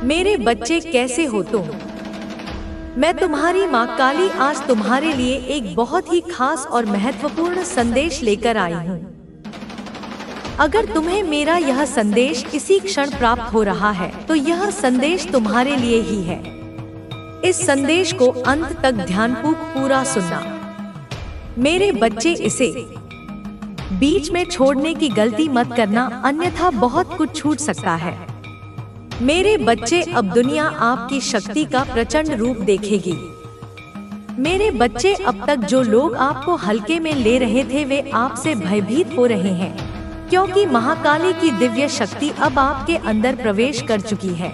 मेरे बच्चे कैसे हो तुम? मैं तुम्हारी माँ काली आज तुम्हारे लिए एक बहुत ही खास और महत्वपूर्ण संदेश लेकर आई हूँ। अगर तुम्हें मेरा यह संदेश इसी क्षण प्राप्त हो रहा है तो यह संदेश तुम्हारे लिए ही है। इस संदेश को अंत तक ध्यानपूर्वक पूरा सुनना। मेरे बच्चे, इसे बीच में छोड़ने की गलती मत करना, अन्यथा बहुत कुछ छूट सकता है। मेरे बच्चे, अब दुनिया आपकी शक्ति का प्रचंड रूप देखेगी। मेरे बच्चे, अब तक जो लोग आपको हल्के में ले रहे थे वे आपसे भयभीत हो रहे हैं, क्योंकि महाकाली की दिव्य शक्ति अब आपके अंदर प्रवेश कर चुकी है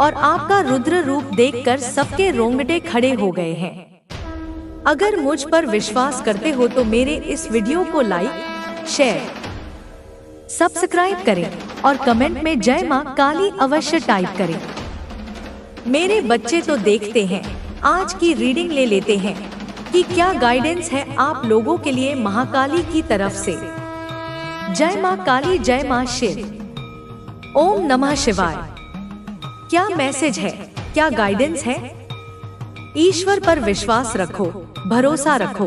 और आपका रुद्र रूप देखकर सबके रोंगटे खड़े हो गए हैं। अगर मुझ पर विश्वास करते हो तो मेरे इस वीडियो को लाइक, शेयर, सब्सक्राइब करें और कमेंट में जय मां काली अवश्य टाइप करें। मेरे बच्चे, तो देखते हैं, आज की रीडिंग ले लेते हैं कि क्या गाइडेंस है आप लोगों के लिए महाकाली की तरफ से। जय मां काली, जय मां शिव, ओम नमः शिवाय। क्या मैसेज है, क्या गाइडेंस है? ईश्वर पर विश्वास रखो, भरोसा रखो,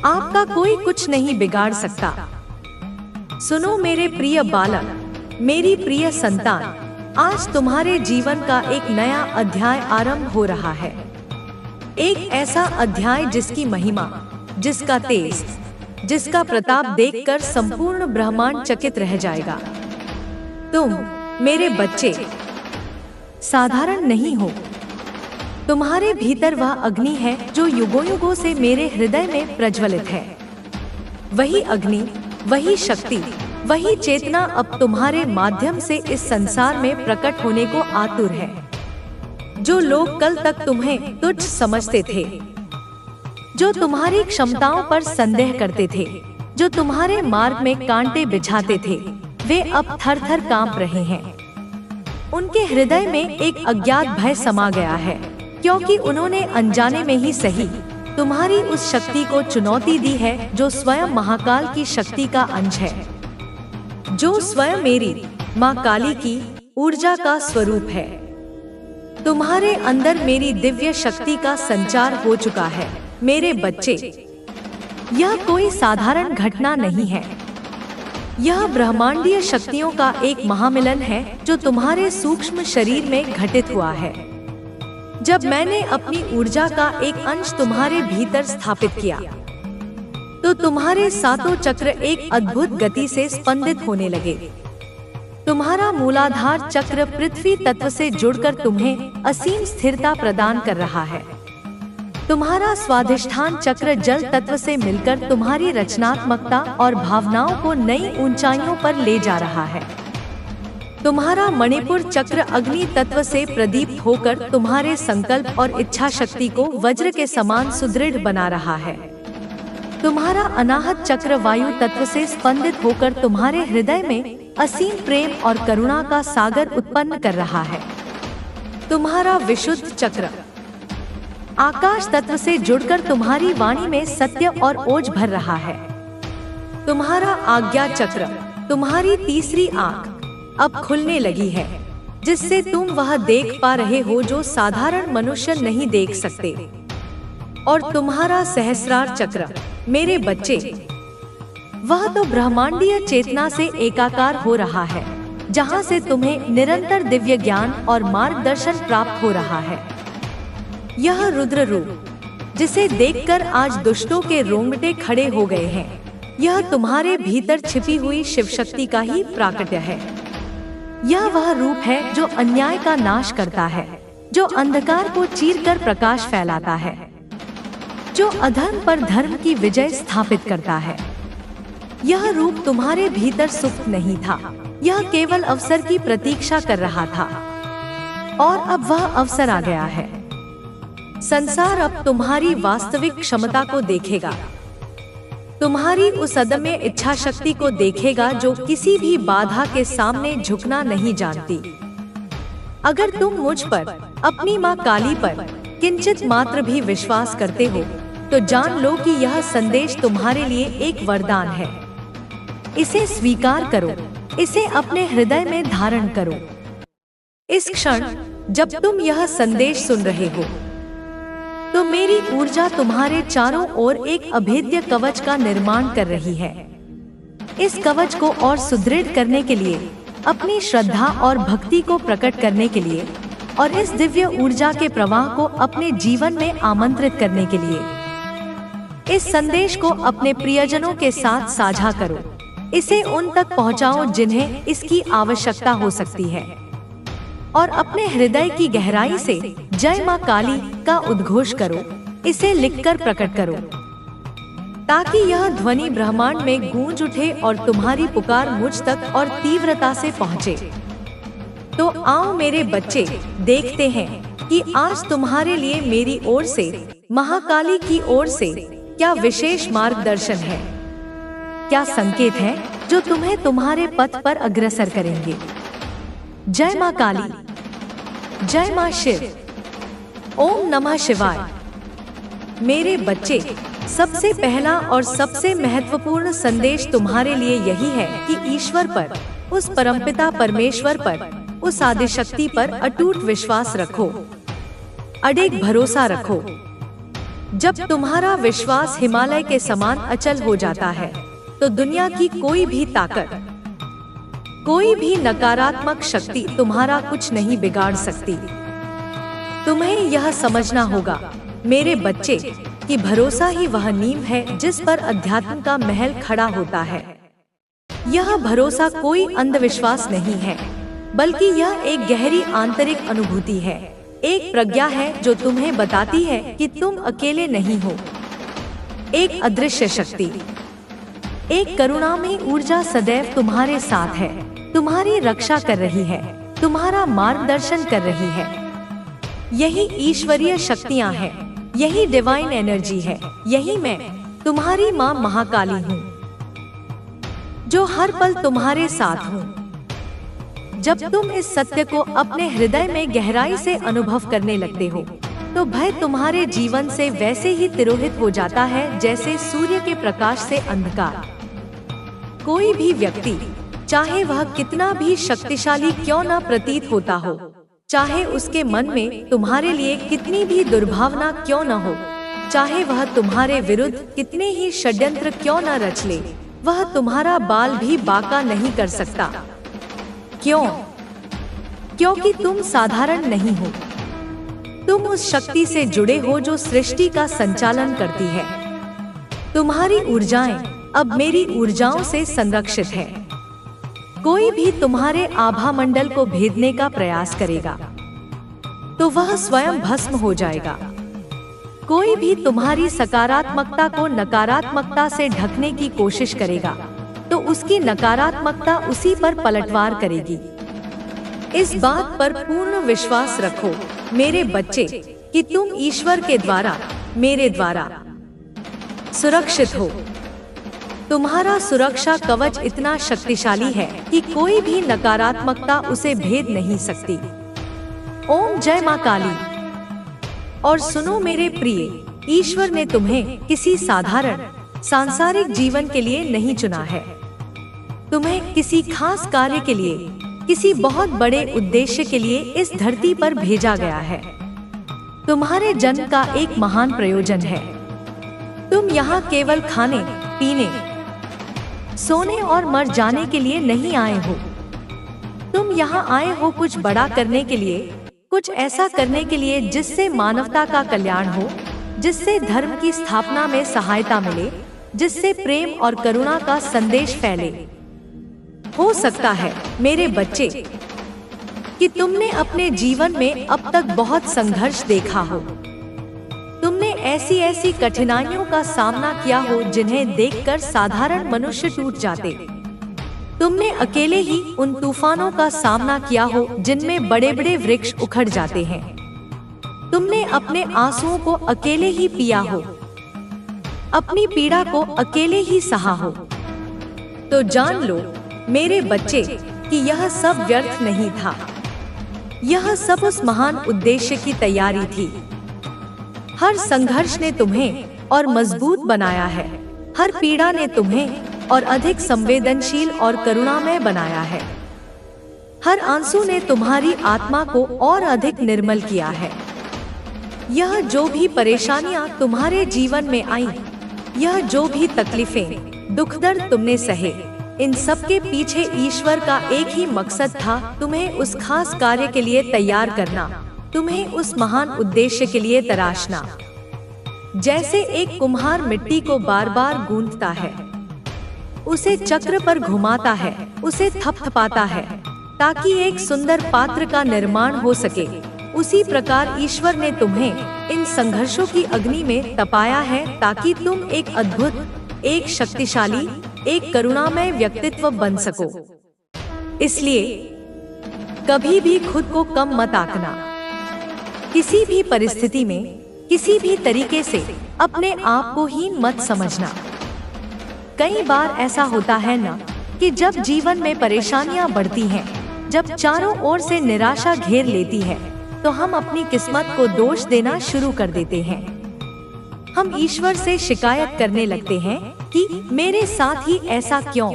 आपका कोई कुछ नहीं बिगाड़ सकता। सुनो मेरे प्रिय बालक, मेरी प्रिय संतान, आज तुम्हारे जीवन का एक नया अध्याय आरंभ हो रहा है। एक ऐसा अध्याय जिसकी महिमा, जिसका तेज, जिसका प्रताप देखकर संपूर्ण ब्रह्मांड चकित रह जाएगा। तुम मेरे बच्चे साधारण नहीं हो। तुम्हारे भीतर वह अग्नि है जो युगों युगों से मेरे हृदय में प्रज्वलित है। वही अग्नि, वही शक्ति, वही चेतना अब तुम्हारे माध्यम से इस संसार में प्रकट होने को आतुर है। जो लोग कल तक तुम्हें तुच्छ समझते थे, जो तुम्हारी क्षमताओं पर संदेह करते थे, जो तुम्हारे मार्ग में कांटे बिछाते थे, वे अब थर थर कांप रहे हैं। उनके हृदय में एक अज्ञात भय समा गया है, क्योंकि उन्होंने अनजाने में ही सही तुम्हारी उस शक्ति को चुनौती दी है जो स्वयं महाकाल की शक्ति का अंश है, जो स्वयं मेरी माँ काली की ऊर्जा का स्वरूप है। तुम्हारे अंदर मेरी दिव्य शक्ति का संचार हो चुका है। मेरे बच्चे, यह कोई साधारण घटना नहीं है। यह ब्रह्मांडीय शक्तियों का एक महामिलन है जो तुम्हारे सूक्ष्म शरीर में घटित हुआ है। जब मैंने अपनी ऊर्जा का एक अंश तुम्हारे भीतर स्थापित किया तो तुम्हारे सातों चक्र एक अद्भुत गति से स्पंदित होने लगे। तुम्हारा मूलाधार चक्र पृथ्वी तत्व से जुड़कर तुम्हें असीम स्थिरता प्रदान कर रहा है। तुम्हारा स्वाधिष्ठान चक्र जल तत्व से मिलकर तुम्हारी रचनात्मकता और भावनाओं को नई ऊंचाइयों पर ले जा रहा है। तुम्हारा मणिपुर चक्र अग्नि तत्व से प्रदीप्त होकर तुम्हारे संकल्प और इच्छा शक्ति को वज्र के समान सुदृढ़ बना रहा है। तुम्हारा अनाहत चक्र वायु तत्व से स्पंदित होकर तुम्हारे हृदय में असीम प्रेम और करुणा का सागर उत्पन्न कर रहा है। तुम्हारा विशुद्ध चक्र आकाश तत्व से जुड़कर तुम्हारी वाणी में सत्य और ओज भर रहा है। तुम्हारा आज्ञा चक्र, तुम्हारी तीसरी आंख अब खुलने लगी है, जिससे तुम वह देख पा रहे हो जो साधारण मनुष्य नहीं देख सकते। और तुम्हारा सहस्रार चक्र, मेरे बच्चे, वह तो ब्रह्मांडीय चेतना से एकाकार हो रहा है, जहां से तुम्हें निरंतर दिव्य ज्ञान और मार्गदर्शन प्राप्त हो रहा है। यह रुद्र रूप, जिसे देखकर आज दुष्टों के रोंगटे खड़े हो गए हैं, यह तुम्हारे भीतर छिपी हुई शिव शक्ति का ही प्राकट्य है। यह वह रूप है जो अन्याय का नाश करता है, जो अंधकार को चीरकर प्रकाश फैलाता है, जो अधर्म पर धर्म की विजय स्थापित करता है। यह रूप तुम्हारे भीतर सुप्त नहीं था, यह केवल अवसर की प्रतीक्षा कर रहा था और अब वह अवसर आ गया है। संसार अब तुम्हारी वास्तविक क्षमता को देखेगा, तुम्हारी उस अदम्य इच्छा शक्ति को देखेगा जो किसी भी बाधा के सामने झुकना नहीं जानती। अगर तुम मुझ पर, अपनी माँ काली पर किंचित मात्र भी विश्वास करते हो तो जान लो कि यह संदेश तुम्हारे लिए एक वरदान है। इसे स्वीकार करो, इसे अपने हृदय में धारण करो। इस क्षण जब तुम यह संदेश सुन रहे हो, तो मेरी ऊर्जा तुम्हारे चारों ओर एक अभेद्य कवच का निर्माण कर रही है। इस कवच को और सुदृढ़ करने के लिए, अपनी श्रद्धा और भक्ति को प्रकट करने के लिए और इस दिव्य ऊर्जा के प्रवाह को अपने जीवन में आमंत्रित करने के लिए, इस संदेश को अपने प्रियजनों के साथ साझा करो। इसे उन तक पहुंचाओ जिन्हें इसकी आवश्यकता हो सकती है, और अपने हृदय की गहराई से जय मां काली का उद्घोष करो। इसे लिखकर प्रकट करो ताकि यह ध्वनि ब्रह्मांड में गूंज उठे और तुम्हारी पुकार मुझ तक और तीव्रता से पहुंचे। तो आओ मेरे बच्चे, देखते हैं कि आज तुम्हारे लिए मेरी ओर से, महाकाली की ओर से क्या विशेष मार्गदर्शन है, क्या संकेत है जो तुम्हें तुम्हारे पथ पर अग्रसर करेंगे। जय मां काली, जय मां शिव, ओम नमः शिवाय। मेरे बच्चे, सबसे पहला और सबसे महत्वपूर्ण संदेश तुम्हारे लिए यही है कि ईश्वर पर, उस परमपिता परमेश्वर पर, उस आदिशक्ति पर अटूट विश्वास रखो, अडिग भरोसा रखो। जब तुम्हारा विश्वास हिमालय के समान अचल हो जाता है, तो दुनिया की कोई भी ताकत, कोई भी नकारात्मक शक्ति तुम्हारा कुछ नहीं बिगाड़ सकती। तुम्हें यह समझना होगा मेरे बच्चे कि भरोसा ही वह नींव है जिस पर अध्यात्म का महल खड़ा होता है। यह भरोसा कोई अंधविश्वास नहीं है, बल्कि यह एक गहरी आंतरिक अनुभूति है, एक प्रज्ञा है जो तुम्हें बताती है कि तुम अकेले नहीं हो। एक अदृश्य शक्ति, एक करुणामयी ऊर्जा सदैव तुम्हारे साथ है, तुम्हारी रक्षा कर रही है, तुम्हारा मार्गदर्शन कर रही है। यही ईश्वरीय शक्तियाँ हैं, यही डिवाइन एनर्जी है, यही मैं, तुम्हारी माँ महाकाली हूँ, जो हर पल तुम्हारे साथ हूँ। जब तुम इस सत्य को अपने हृदय में गहराई से अनुभव करने लगते हो, तो भय तुम्हारे जीवन से वैसे ही तिरोहित हो जाता है जैसे सूर्य के प्रकाश से अंधकार। कोई भी व्यक्ति, चाहे वह कितना भी शक्तिशाली क्यों न प्रतीत होता हो, चाहे उसके मन में तुम्हारे लिए कितनी भी दुर्भावना क्यों न हो, चाहे वह तुम्हारे विरुद्ध कितने ही षड्यंत्र क्यों न रच ले, वह तुम्हारा बाल भी बांका नहीं कर सकता। क्यों? क्योंकि तुम साधारण नहीं हो। तुम उस शक्ति से जुड़े हो जो सृष्टि का संचालन करती है। तुम्हारी ऊर्जाएं अब मेरी ऊर्जाओं से संरक्षित है। कोई भी तुम्हारे आभा मंडल को भेदने का प्रयास करेगा तो वह स्वयं भस्म हो जाएगा। कोई भी तुम्हारी सकारात्मकता को नकारात्मकता से ढकने की कोशिश करेगा तो उसकी नकारात्मकता उसी पर पलटवार करेगी। इस बात पर पूर्ण विश्वास रखो मेरे बच्चे कि तुम ईश्वर के द्वारा, मेरे द्वारा सुरक्षित हो। तुम्हारा सुरक्षा कवच इतना शक्तिशाली है कि कोई भी नकारात्मकता उसे भेद नहीं सकती। ओम जय मां काली। और सुनो मेरे प्रिय, ईश्वर ने तुम्हें किसी साधारण सांसारिक जीवन के लिए नहीं चुना है। तुम्हें किसी खास कार्य के लिए, किसी बहुत बड़े उद्देश्य के लिए इस धरती पर भेजा गया है। तुम्हारे जन्म का एक महान प्रयोजन है। तुम यहाँ केवल खाने, पीने, सोने और मर जाने के लिए नहीं आए हो। तुम यहाँ आए हो कुछ बड़ा करने के लिए, कुछ ऐसा करने के लिए जिससे मानवता का कल्याण हो, जिससे धर्म की स्थापना में सहायता मिले, जिससे प्रेम और करुणा का संदेश फैले। हो सकता है मेरे बच्चे कि तुमने अपने जीवन में अब तक बहुत संघर्ष देखा हो। तुमने ऐसी ऐसी कठिनाइयों का सामना किया हो जिन्हें देखकर साधारण मनुष्य टूट जाते। तुमने अकेले ही उन तूफानों का सामना किया हो जिनमें बड़े बड़े वृक्ष उखड़ जाते हैं। तुमने अपने आंसुओं को अकेले ही पिया हो, अपनी पीड़ा को अकेले ही सहा हो। तो जान लो मेरे बच्चे कि यह सब व्यर्थ नहीं था। यह सब उस महान उद्देश्य की तैयारी थी। हर संघर्ष ने तुम्हें और मजबूत बनाया है। हर पीड़ा ने तुम्हें और अधिक संवेदनशील और करुणामय बनाया है। हर आंसू ने तुम्हारी आत्मा को और अधिक निर्मल किया है। यह जो भी परेशानियां तुम्हारे जीवन में आई, यह जो भी तकलीफें, दुख दर्द तुमने सहे, इन सब के पीछे ईश्वर का एक ही मकसद था, तुम्हें उस खास कार्य के लिए तैयार करना, तुम्हें उस महान उद्देश्य के लिए तराशना। जैसे एक कुम्हार मिट्टी को बार बार गूंथता है, उसे चक्र पर घुमाता है, उसे थपथपाता है ताकि एक सुंदर पात्र का निर्माण हो सके, उसी प्रकार ईश्वर ने तुम्हें इन संघर्षों की अग्नि में तपाया है ताकि तुम एक अद्भुत, एक शक्तिशाली, एक करुणामय व्यक्तित्व बन सको। इसलिए कभी भी खुद को कम मत आंकना। किसी भी परिस्थिति में, किसी भी तरीके से अपने आप को हीन मत समझना। कई बार ऐसा होता है ना कि जब जीवन में परेशानियां बढ़ती हैं, जब चारों ओर से निराशा घेर लेती है, तो हम अपनी किस्मत को दोष देना शुरू कर देते हैं। हम ईश्वर से शिकायत करने लगते हैं कि मेरे साथ ही ऐसा क्यों?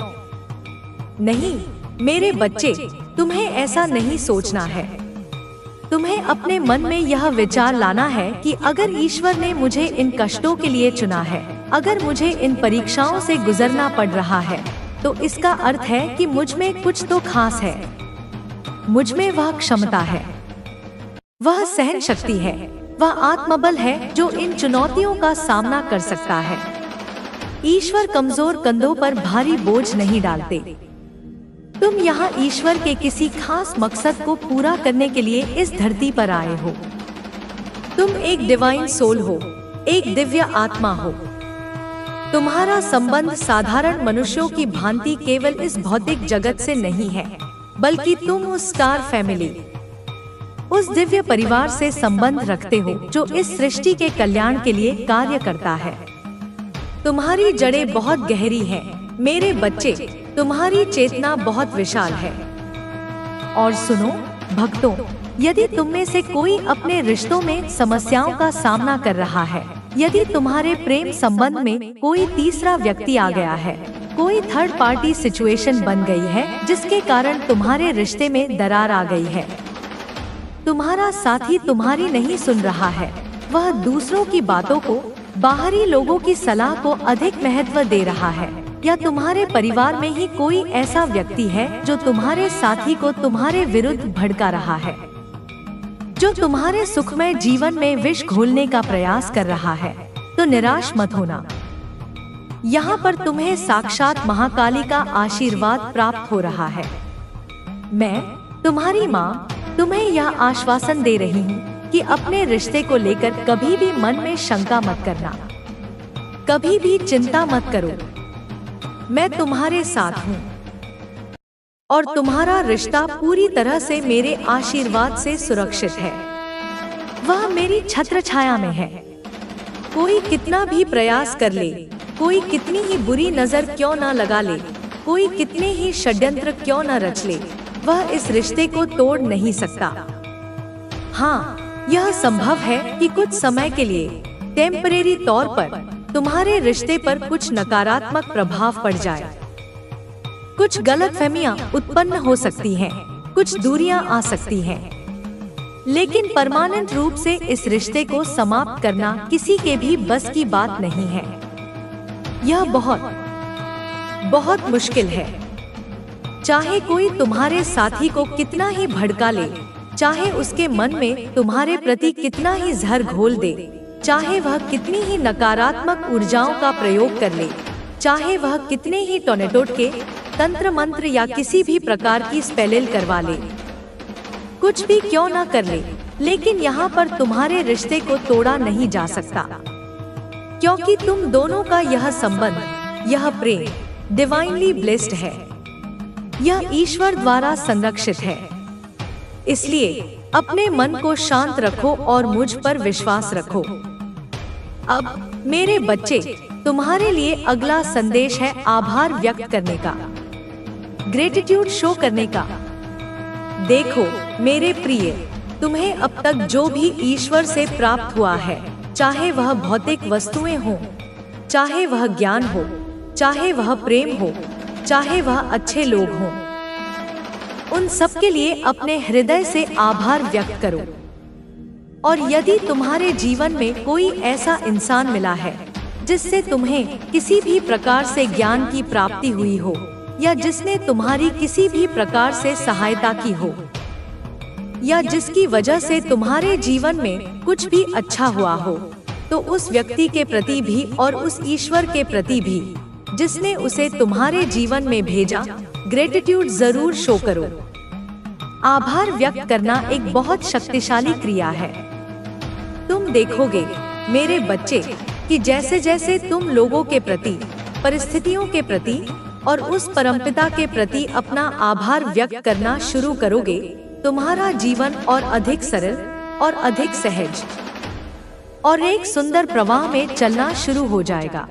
नहीं मेरे बच्चे, तुम्हें ऐसा नहीं सोचना है। तुम्हें अपने मन में यह विचार लाना है कि अगर ईश्वर ने मुझे इन कष्टों के लिए चुना है, अगर मुझे इन परीक्षाओं से गुजरना पड़ रहा है, तो इसका अर्थ है कि मुझ में कुछ तो खास है। मुझ में वह क्षमता है, वह सहन शक्ति है, वह आत्मबल है जो इन चुनौतियों का सामना कर सकता है। ईश्वर कमजोर कंधों पर भारी बोझ नहीं डालते। तुम यहाँ ईश्वर के किसी खास मकसद को पूरा करने के लिए इस धरती पर आए हो। तुम एक डिवाइन सोल हो, एक दिव्य आत्मा हो। तुम्हारा संबंध साधारण मनुष्यों की भांति केवल इस भौतिक जगत से नहीं है, बल्कि तुम उस स्टार फैमिली, उस दिव्य परिवार से संबंध रखते हो जो इस सृष्टि के कल्याण के लिए कार्य करता है। तुम्हारी जड़ें बहुत गहरी हैं, मेरे बच्चे, तुम्हारी चेतना बहुत विशाल है। और सुनो भक्तों, यदि तुम में से कोई अपने रिश्तों में समस्याओं का सामना कर रहा है, यदि तुम्हारे प्रेम संबंध में कोई तीसरा व्यक्ति आ गया है, कोई थर्ड पार्टी सिचुएशन बन गई है जिसके कारण तुम्हारे रिश्ते में दरार आ गई है, तुम्हारा साथी तुम्हारी नहीं सुन रहा है, वह दूसरों की बातों को, बाहरी लोगों की सलाह को अधिक महत्व दे रहा है, या तुम्हारे परिवार में ही कोई ऐसा व्यक्ति है जो तुम्हारे साथी को तुम्हारे विरुद्ध भड़का रहा है, जो तुम्हारे सुखमय जीवन में विष घोलने का प्रयास कर रहा है, तो निराश मत होना। यहाँ पर तुम्हें साक्षात महाकाली का आशीर्वाद प्राप्त हो रहा है। मैं तुम्हारी माँ तुम्हें यह आश्वासन दे रही हूँ कि अपने रिश्ते को लेकर कभी भी मन में शंका मत करना, कभी भी चिंता मत करो। मैं तुम्हारे साथ हूँ और तुम्हारा रिश्ता पूरी तरह से मेरे आशीर्वाद से सुरक्षित है। वह मेरी छत्र छाया में है। कोई कितना भी प्रयास कर ले, कोई कितनी ही बुरी नजर क्यों न लगा ले, कोई कितने ही षड्यंत्र क्यों न रच ले, वह इस रिश्ते को तोड़ नहीं सकता। हाँ, यह संभव है कि कुछ समय के लिए, टेम्परेरी तौर पर तुम्हारे रिश्ते पर कुछ नकारात्मक प्रभाव पड़ जाए, कुछ गलतफहमियां उत्पन्न हो सकती हैं, कुछ दूरियां आ सकती हैं, लेकिन परमानेंट रूप से इस रिश्ते को समाप्त करना किसी के भी बस की बात नहीं है। यह बहुत बहुत मुश्किल है। चाहे कोई तुम्हारे साथी को कितना ही भड़का ले, चाहे उसके मन में तुम्हारे प्रति कितना ही जहर घोल दे, चाहे वह कितनी ही नकारात्मक ऊर्जाओं का प्रयोग कर ले, चाहे वह कितने ही टोनेटोट तंत्र मंत्र या किसी भी प्रकार की स्पेलिंग करवा ले, कुछ भी क्यों ना कर ले, लेकिन यहाँ पर तुम्हारे रिश्ते को तोड़ा नहीं जा सकता, क्योंकि तुम दोनों का यह संबंध, यह प्रेम डिवाइनली ब्लेस्ड है, यह ईश्वर द्वारा संरक्षित है। इसलिए अपने मन को शांत रखो और मुझ पर विश्वास रखो। अब मेरे बच्चे, तुम्हारे लिए अगला संदेश है आभार व्यक्त करने का, ग्रेटिट्यूड शो करने का। देखो मेरे प्रिय, तुम्हें अब तक जो भी ईश्वर से प्राप्त हुआ है, चाहे वह भौतिक वस्तुएं हो, चाहे वह ज्ञान हो, चाहे वह प्रेम हो, चाहे वह अच्छे लोग हों, उन सब के लिए अपने हृदय से आभार व्यक्त करो। और यदि तुम्हारे जीवन में कोई ऐसा इंसान मिला है जिससे तुम्हें किसी भी प्रकार से ज्ञान की प्राप्ति हुई हो, या जिसने तुम्हारी किसी भी प्रकार से सहायता की हो, या जिसकी वजह से तुम्हारे जीवन में कुछ भी अच्छा हुआ हो, तो उस व्यक्ति के प्रति भी और उस ईश्वर के प्रति भी जिसने उसे तुम्हारे जीवन में भेजा, ग्रेटिट्यूड जरूर शो करो। आभार व्यक्त करना एक बहुत शक्तिशाली क्रिया है। तुम देखोगे मेरे बच्चे कि जैसे जैसे तुम लोगों के प्रति, परिस्थितियों के प्रति और उस परमपिता के प्रति अपना आभार व्यक्त करना शुरू करोगे, तुम्हारा जीवन और अधिक सरल और अधिक सहज और एक सुंदर प्रवाह में चलना शुरू हो जाएगा।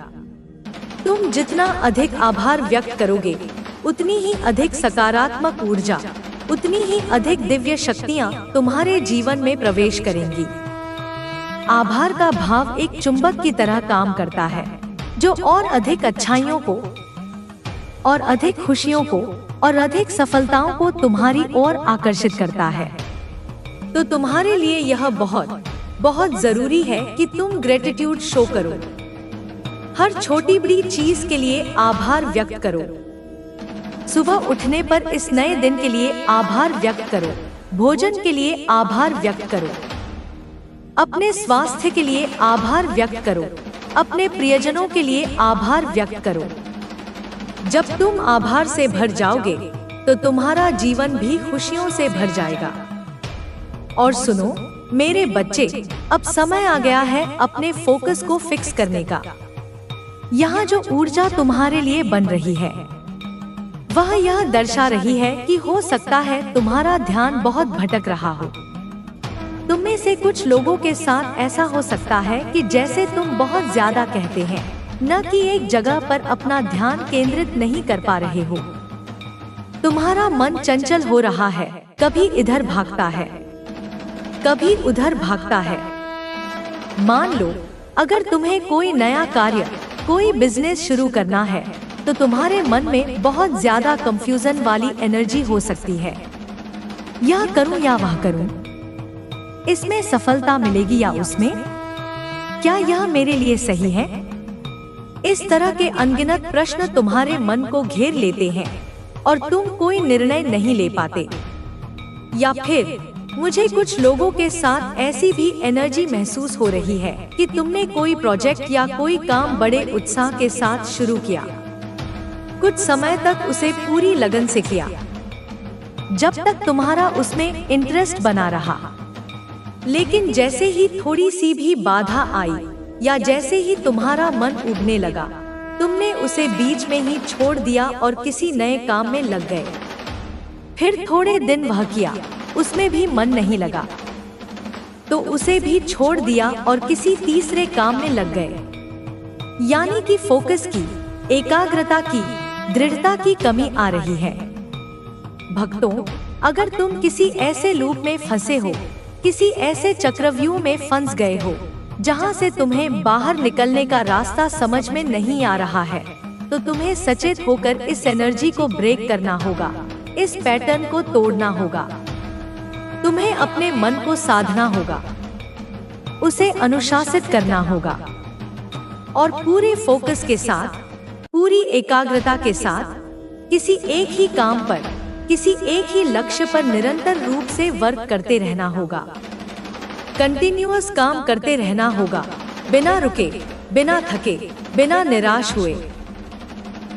तुम जितना अधिक आभार व्यक्त करोगे, उतनी ही अधिक सकारात्मक ऊर्जा, उतनी ही अधिक दिव्य शक्तियाँ तुम्हारे जीवन में प्रवेश करेंगी। आभार का भाव एक चुंबक की तरह काम करता है, जो और अधिक अच्छाइयों को और अधिक खुशियों को और अधिक सफलताओं को तुम्हारी ओर आकर्षित करता है। तो तुम्हारे लिए यह बहुत बहुत जरूरी है कि तुम ग्रेटिट्यूड शो करो। हर छोटी बड़ी चीज के लिए आभार व्यक्त करो। सुबह उठने पर इस नए दिन के लिए आभार व्यक्त करो। भोजन के लिए आभार व्यक्त करो। अपने स्वास्थ्य के लिए आभार व्यक्त करो। अपने प्रियजनों के लिए आभार व्यक्त करो। जब तुम आभार से भर जाओगे तो तुम्हारा जीवन भी खुशियों से भर जाएगा। और सुनो मेरे बच्चे, अब समय आ गया है अपने फोकस को फिक्स करने का। यहाँ जो ऊर्जा तुम्हारे लिए बन रही है, वह यह दर्शा रही है कि हो सकता है तुम्हारा ध्यान बहुत भटक रहा हो। तुम में से कुछ लोगों के साथ ऐसा हो सकता है कि जैसे तुम बहुत ज्यादा कहते हैं, न कि एक जगह पर अपना ध्यान केंद्रित नहीं कर पा रहे हो। तुम्हारा मन चंचल हो रहा है, कभी इधर भागता है, कभी उधर भागता है। मान लो अगर तुम्हें कोई नया कार्य, कोई बिजनेस शुरू करना है, तो तुम्हारे मन में बहुत ज्यादा कंफ्यूजन वाली एनर्जी हो सकती है। यह करूं या वह करूं? इसमें सफलता मिलेगी या उसमें? क्या यह मेरे लिए सही है? इस तरह के अनगिनत प्रश्न तुम्हारे मन को घेर लेते हैं और तुम कोई निर्णय नहीं ले पाते। या फिर मुझे कुछ लोगों के साथ ऐसी भी एनर्जी महसूस हो रही है कि तुमने कोई प्रोजेक्ट या कोई काम बड़े उत्साह के साथ शुरू किया, कुछ समय तक उसे पूरी लगन से किया, जब तक तुम्हारा उसमें इंटरेस्ट बना रहा। लेकिन जैसे ही थोड़ी सी भी बाधा आई या जैसे ही तुम्हारा मन उबने लगा, तुमने उसे बीच में ही छोड़ दिया और किसी नए काम में लग गए। फिर थोड़े दिन वह किया, उसमें भी मन नहीं लगा, तो उसे भी छोड़ दिया और किसी तीसरे काम में लग गए। यानी कि फोकस की, एकाग्रता की, दृढ़ता की कमी आ रही है। भक्तों, अगर तुम किसी ऐसे लूप में फंसे हो, किसी ऐसे चक्रव्यूह में फंस गए हो जहां से तुम्हें बाहर निकलने का रास्ता समझ में नहीं आ रहा है, तो तुम्हें सचेत होकर इस एनर्जी को ब्रेक करना होगा, इस पैटर्न को तोड़ना होगा। तुम्हें अपने मन को साधना होगा, उसे अनुशासित करना होगा और पूरे फोकस के साथ, पूरी एकाग्रता के साथ किसी एक ही काम पर, किसी एक ही लक्ष्य पर निरंतर रूप से वर्क करते रहना होगा। कंटिन्यूअस काम करते रहना होगा, बिना रुके, बिना थके, बिना निराश हुए।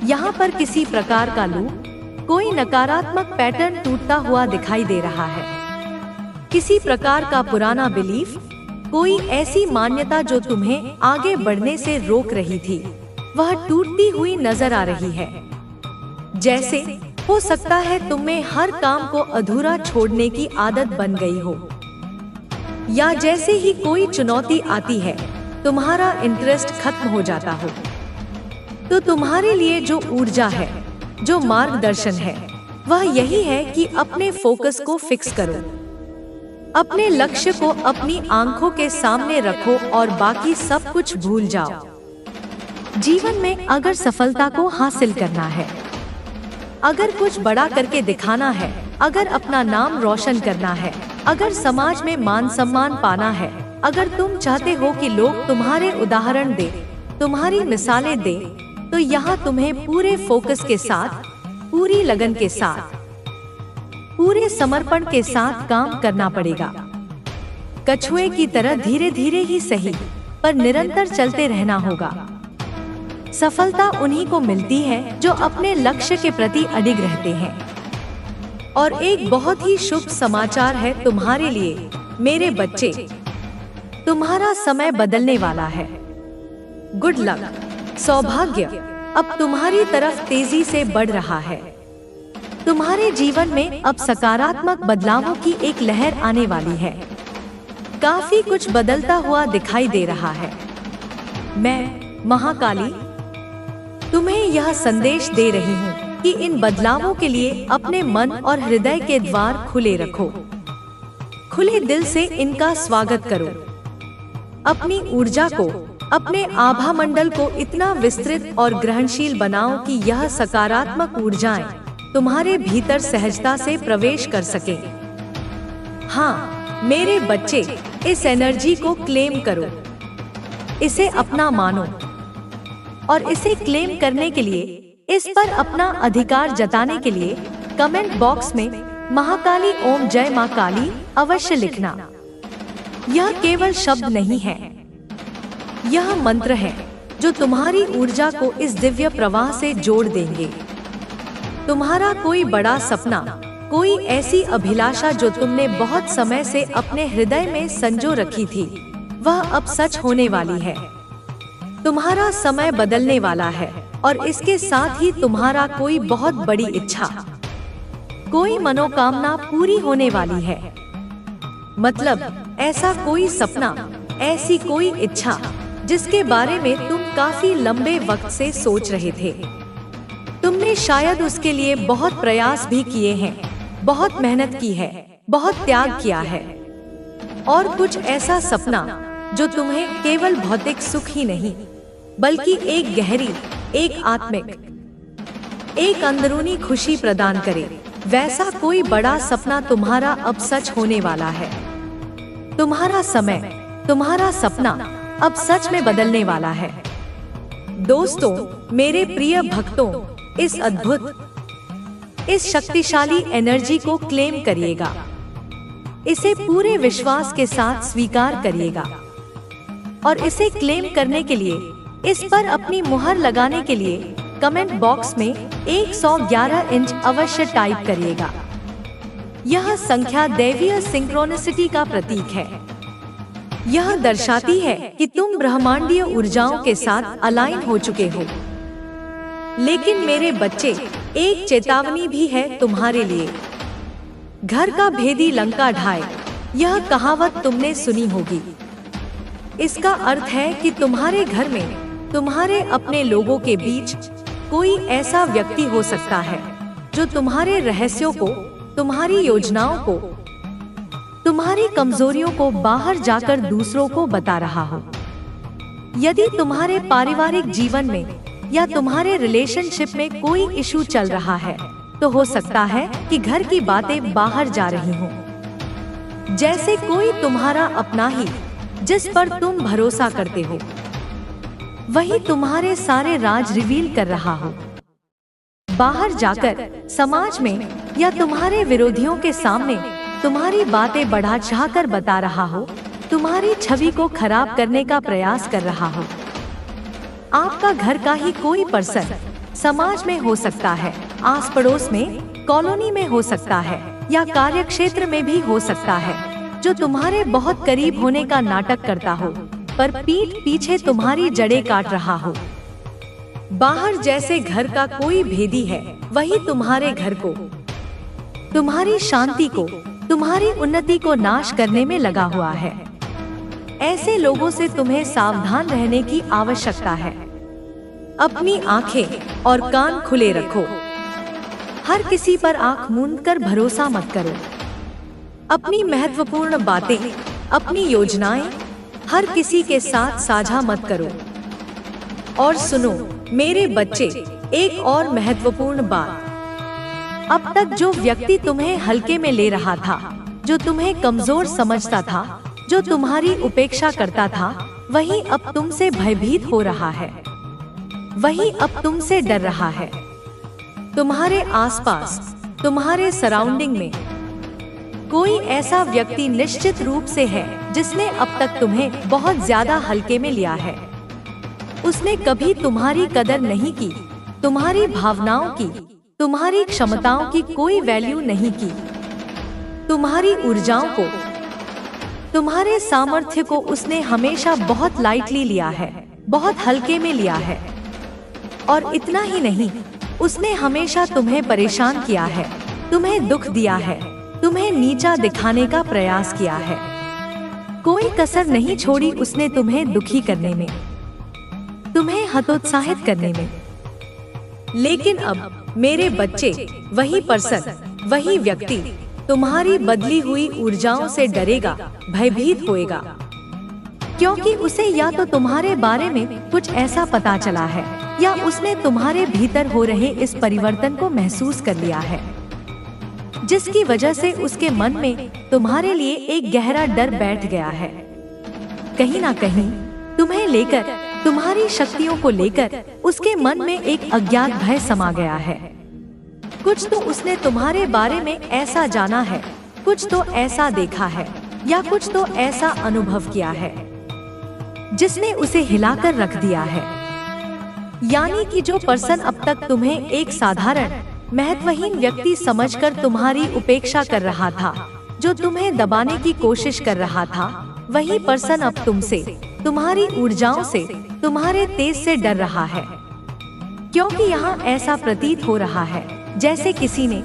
यहाँ पर किसी प्रकार का लूप, कोई नकारात्मक पैटर्न टूटता हुआ दिखाई दे रहा है। किसी प्रकार का पुराना बिलीफ, कोई ऐसी मान्यता जो तुम्हें आगे बढ़ने से रोक रही थी, वह टूटती हुई नजर आ रही है। जैसे हो सकता है तुम में हर काम को अधूरा छोड़ने की आदत बन गई हो, या जैसे ही कोई चुनौती आती है तुम्हारा इंटरेस्ट खत्म हो जाता हो। तो तुम्हारे लिए जो ऊर्जा है, जो मार्गदर्शन है, वह यही है कि अपने फोकस को फिक्स करो, अपने लक्ष्य को अपनी आंखों के सामने रखो और बाकी सब कुछ भूल जाओ। जीवन में अगर सफलता को हासिल करना है, अगर कुछ बड़ा करके दिखाना है, अगर अपना नाम रोशन करना है, अगर समाज में मान सम्मान पाना है, अगर तुम चाहते हो कि लोग तुम्हारे उदाहरण दे, तुम्हारी मिसालें दे, तो यहाँ तुम्हें पूरे फोकस के साथ, पूरी लगन के साथ, पूरे समर्पण के साथ काम करना पड़ेगा। कछुए की तरह धीरे धीरे ही सही, पर निरंतर चलते रहना होगा। सफलता उन्हीं को मिलती है जो अपने लक्ष्य के प्रति अडिग रहते हैं। और एक बहुत ही शुभ समाचार है तुम्हारे लिए मेरे बच्चे, तुम्हारा समय बदलने वाला है। गुड लक, सौभाग्य अब तुम्हारी तरफ तेजी से बढ़ रहा है। तुम्हारे जीवन में अब सकारात्मक बदलावों की एक लहर आने वाली है। काफी कुछ बदलता हुआ दिखाई दे रहा है। मैं महाकाली तुम्हें यह संदेश दे रही हूँ कि इन बदलावों के लिए अपने मन और हृदय के द्वार खुले रखो। खुले दिल से इनका स्वागत करो। अपनी ऊर्जा को, अपने आभा मंडल को इतना विस्तृत और ग्रहणशील बनाओ कि यह सकारात्मक ऊर्जाएं तुम्हारे भीतर सहजता से प्रवेश कर सके। हाँ मेरे बच्चे, इस एनर्जी को क्लेम करो, इसे अपना मानो, और इसे क्लेम करने के लिए, इस पर अपना अधिकार जताने के लिए कमेंट बॉक्स में महाकाली ओम जय मां काली अवश्य लिखना। यह केवल शब्द नहीं है, यह मंत्र है जो तुम्हारी ऊर्जा को इस दिव्य प्रवाह से जोड़ देंगे। तुम्हारा कोई बड़ा सपना, कोई ऐसी अभिलाषा जो तुमने बहुत समय से अपने हृदय में संजो रखी थी, वह अब सच होने वाली है। तुम्हारा समय बदलने वाला है और इसके साथ ही तुम्हारा कोई बहुत बड़ी इच्छा, कोई मनोकामना पूरी होने वाली है। मतलब ऐसा कोई सपना, ऐसी कोई इच्छा जिसके बारे में तुम काफी लंबे वक्त से सोच रहे थे। तुमने शायद उसके लिए बहुत प्रयास भी किए हैं, बहुत मेहनत की है, बहुत त्याग किया है। और कुछ ऐसा सपना जो तुम्हें केवल भौतिक सुख ही नहीं, बल्कि एक गहरी, एक आत्मिक, एक अंदरूनी खुशी प्रदान करे, वैसा कोई बड़ा सपना तुम्हारा अब सच होने वाला है। तुम्हारा समय, तुम्हारा सपना अब सच में बदलने वाला है। दोस्तों, मेरे प्रिय भक्तों, इस अद्भुत, इस शक्तिशाली एनर्जी को क्लेम करिएगा। इसे पूरे विश्वास के साथ स्वीकार करिएगा। और इसे क्लेम करने के लिए, इस पर अपनी मुहर लगाने के लिए कमेंट बॉक्स में 111 इंच अवश्य टाइप करिएगा। यह संख्या दैवीय सिंक्रोनिसिटी का प्रतीक है। यह दर्शाती है कि तुम ब्रह्मांडीय ऊर्जाओं के साथ अलाइन हो चुके हो। लेकिन मेरे बच्चे, एक चेतावनी भी है तुम्हारे लिए। घर का भेदी लंका ढाए, यह कहावत तुमने सुनी होगी। इसका अर्थ है कि तुम्हारे घर में, तुम्हारे अपने लोगों के बीच कोई ऐसा व्यक्ति हो सकता है जो तुम्हारे रहस्यों को, तुम्हारी योजनाओं को, तुम्हारी कमजोरियों को बाहर जाकर दूसरों को बता रहा हो। यदि तुम्हारे पारिवारिक जीवन में या तुम्हारे रिलेशनशिप में कोई इशू चल रहा है, तो हो सकता है कि घर की बातें बाहर जा रही हों। जैसे कोई तुम्हारा अपना ही, जिस पर तुम भरोसा करते हो, वही तुम्हारे सारे राज रिवील कर रहा हो। बाहर जाकर समाज में या तुम्हारे विरोधियों के सामने तुम्हारी बातें बढ़ा चढ़ाकर बता रहा हो, तुम्हारी छवि को खराब करने का प्रयास कर रहा हो। आपका घर का ही कोई पर्सन समाज में हो सकता है, आस पड़ोस में, कॉलोनी में हो सकता है, या कार्य क्षेत्र में भी हो सकता है, जो तुम्हारे बहुत करीब होने का नाटक करता हो, पर पीठ पीछे तुम्हारी जड़ें काट रहा हो। बाहर जैसे घर का कोई भेदी है, वही तुम्हारे घर को, तुम्हारी शांति को, तुम्हारी उन्नति को नाश करने में लगा हुआ है। ऐसे लोगों से तुम्हें सावधान रहने की आवश्यकता है। अपनी आंखें और कान खुले रखो। हर किसी पर आंख मूंद कर भरोसा मत करो। अपनी महत्वपूर्ण बातें, अपनी योजनाएं हर किसी के साथ साझा मत करो। और सुनो मेरे बच्चे, एक और महत्वपूर्ण बात, अब तक जो व्यक्ति तुम्हें हल्के में ले रहा था, जो तुम्हें कमजोर समझता था, जो तुम्हारी उपेक्षा करता था, वही अब तुमसे भयभीत हो रहा है, वही अब तुमसे डर रहा है। तुम्हारे आसपास, तुम्हारे सराउंडिंग में कोई ऐसा व्यक्ति निश्चित रूप से है जिसने अब तक तुम्हें बहुत ज्यादा हल्के में लिया है। उसने कभी तुम्हारी कदर नहीं की, तुम्हारी भावनाओं की, तुम्हारी क्षमताओं की कोई वैल्यू नहीं की। तुम्हारी ऊर्जाओं को, तुम्हारे सामर्थ्य को उसने हमेशा बहुत लाइटली लिया है, बहुत हल्के में लिया है। और इतना ही नहीं, उसने हमेशा तुम्हें परेशान किया है, तुम्हें दुख दिया है, तुम्हें नीचा दिखाने का प्रयास किया है। कोई कसर नहीं छोड़ी उसने तुम्हें दुखी करने में, तुम्हें हतोत्साहित करने में। लेकिन अब मेरे बच्चे, वही पर्सन, वही व्यक्ति तुम्हारी बदली हुई ऊर्जाओं से डरेगा, भयभीत होएगा, क्योंकि उसे या तो तुम्हारे बारे में कुछ ऐसा पता चला है, या उसने तुम्हारे भीतर हो रहे इस परिवर्तन को महसूस कर लिया है, जिसकी वजह से उसके मन में तुम्हारे लिए एक गहरा डर बैठ गया है। कहीं ना कहीं तुम्हें लेकर, तुम्हारी शक्तियों को लेकर उसके मन में एक अज्ञात भय समा गया है। कुछ तो उसने तुम्हारे बारे में ऐसा जाना है, कुछ तो ऐसा देखा है, या कुछ तो ऐसा अनुभव किया है जिसने उसे हिलाकर रख दिया है। यानी कि जो पर्सन अब तक तुम्हें एक साधारण, महत्वहीन व्यक्ति समझकर तुम्हारी उपेक्षा कर रहा था, जो तुम्हें दबाने की कोशिश कर रहा था, वही पर्सन अब तुमसे, तुम्हारी ऊर्जाओं से, तुम्हारे तेज से डर रहा है। क्योंकि यहाँ ऐसा प्रतीत हो रहा है जैसे किसी ने,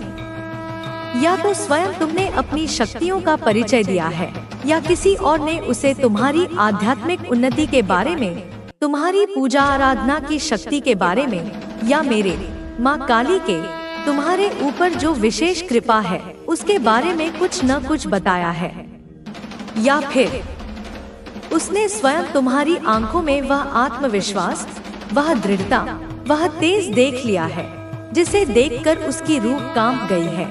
या तो स्वयं तुमने अपनी शक्तियों का परिचय दिया है, या किसी और ने उसे तुम्हारी आध्यात्मिक उन्नति के बारे में, तुम्हारी पूजा आराधना की शक्ति के बारे में, या मेरे माँ काली के तुम्हारे ऊपर जो विशेष कृपा है उसके बारे में कुछ न कुछ बताया है। या फिर उसने स्वयं तुम्हारी आंखों में वह आत्मविश्वास, वह दृढ़ता, वह तेज देख लिया है, जिसे देखकर उसकी रूह कांप गई है,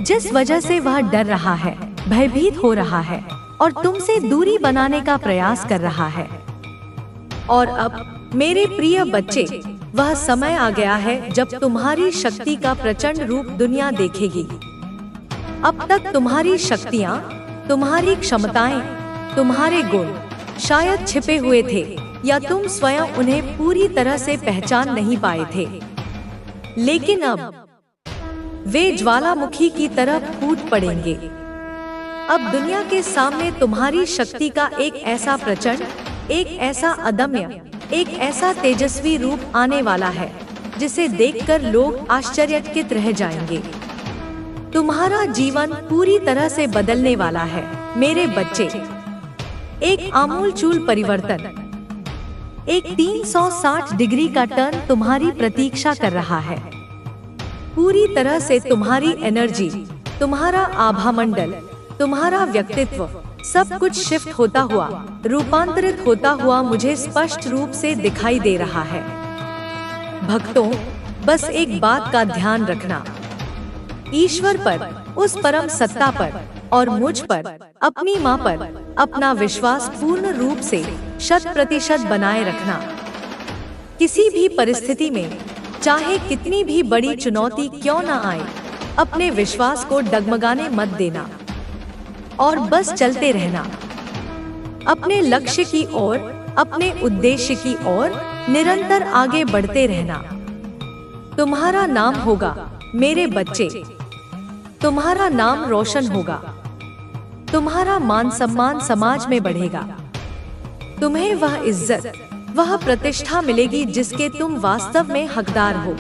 जिस वजह से वह डर रहा है, भयभीत हो रहा है और तुमसे दूरी बनाने का प्रयास कर रहा है। और अब मेरे प्रिय बच्चे, वह समय आ गया है जब तुम्हारी शक्ति का प्रचंड रूप दुनिया देखेगी। अब तक तुम्हारी शक्तियाँ, तुम्हारी क्षमताएं, तुम्हारे गुण शायद छिपे हुए थे, या तुम स्वयं उन्हें पूरी तरह से पहचान नहीं पाए थे। लेकिन अब वे ज्वालामुखी की तरह फूट पड़ेंगे। अब दुनिया के सामने तुम्हारी शक्ति का एक ऐसा प्रचंड, एक ऐसा अदम्य, एक ऐसा तेजस्वी रूप आने वाला है जिसे देखकर लोग आश्चर्यचकित रह जाएंगे। तुम्हारा जीवन पूरी तरह से बदलने वाला है मेरे बच्चे। एक आमूलचूल परिवर्तन, एक 360 डिग्री का टर्न तुम्हारी प्रतीक्षा कर रहा है। पूरी तरह से तुम्हारी एनर्जी, तुम्हारा आभा मंडल, तुम्हारा व्यक्तित्व, सब कुछ शिफ्ट होता हुआ, रूपांतरित होता हुआ मुझे स्पष्ट रूप से दिखाई दे रहा है। भक्तों, बस एक बात का ध्यान रखना, ईश्वर पर, उस परम सत्ता पर और मुझ पर, अपनी माँ पर अपना विश्वास पूर्ण रूप से 100% बनाए रखना। किसी भी परिस्थिति में, चाहे कितनी भी बड़ी चुनौती क्यों न आए, अपने विश्वास को डगमगाने मत देना और बस चलते रहना। अपने लक्ष्य की ओर, अपने उद्देश्य की ओर निरंतर आगे बढ़ते रहना। तुम्हारा नाम होगा मेरे बच्चे, तुम्हारा नाम रोशन होगा, तुम्हारा मान सम्मान समाज में बढ़ेगा, तुम्हें वह इज्जत, वह प्रतिष्ठा मिलेगी जिसके तुम वास्तव में हकदार हो।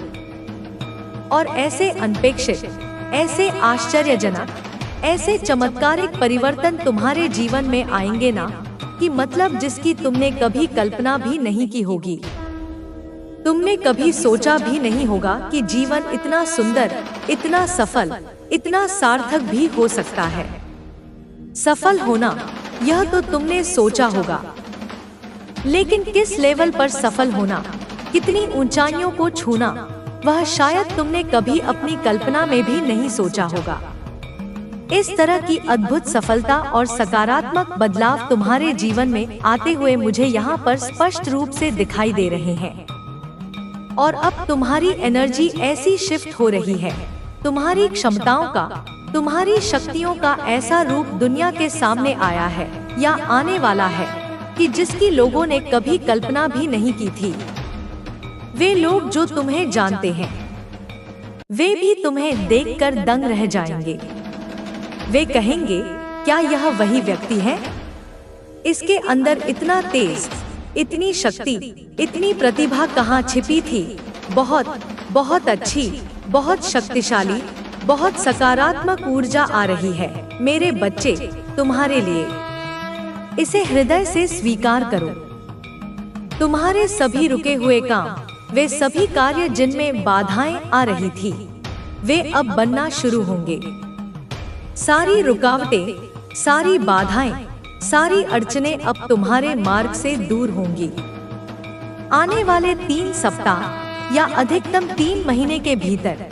और ऐसे अनपेक्षित, ऐसे आश्चर्यजनक, ऐसे चमत्कारिक परिवर्तन तुम्हारे जीवन में आएंगे ना, कि मतलब जिसकी तुमने कभी कल्पना भी नहीं की होगी। तुमने कभी सोचा भी नहीं होगा कि जीवन इतना सुंदर, इतना सफल, इतना सार्थक भी हो सकता है। सफल होना, यह तो तुमने सोचा होगा, लेकिन किस लेवल पर सफल होना, कितनी ऊंचाइयों को छूना, वह शायद तुमने कभी अपनी कल्पना में भी नहीं सोचा होगा। इस तरह की अद्भुत सफलता और सकारात्मक बदलाव तुम्हारे जीवन में आते हुए मुझे यहाँ पर स्पष्ट रूप से दिखाई दे रहे हैं। और अब तुम्हारी एनर्जी ऐसी शिफ्ट हो रही है, तुम्हारी क्षमताओं का, तुम्हारी शक्तियों का ऐसा रूप दुनिया के सामने आया है या आने वाला है कि जिसकी लोगों ने कभी कल्पना भी नहीं की थी। वे लोग जो तुम्हें जानते हैं, वे भी तुम्हें देखकर दंग रह जाएंगे। वे कहेंगे, क्या यह वही व्यक्ति है? इसके अंदर इतना तेज, इतनी शक्ति, इतनी प्रतिभा कहाँ छिपी थी? बहुत बहुत अच्छी, बहुत शक्तिशाली, बहुत सकारात्मक ऊर्जा आ रही है मेरे बच्चे तुम्हारे लिए। इसे हृदय से स्वीकार करो। तुम्हारे सभी रुके हुए काम, वे सभी कार्य जिनमें बाधाएं आ रही थी, वे अब बनना शुरू होंगे। सारी रुकावटें, सारी बाधाएं, सारी अड़चनें अब तुम्हारे मार्ग से दूर होंगी। आने वाले 3 सप्ताह या अधिकतम 3 महीने के भीतर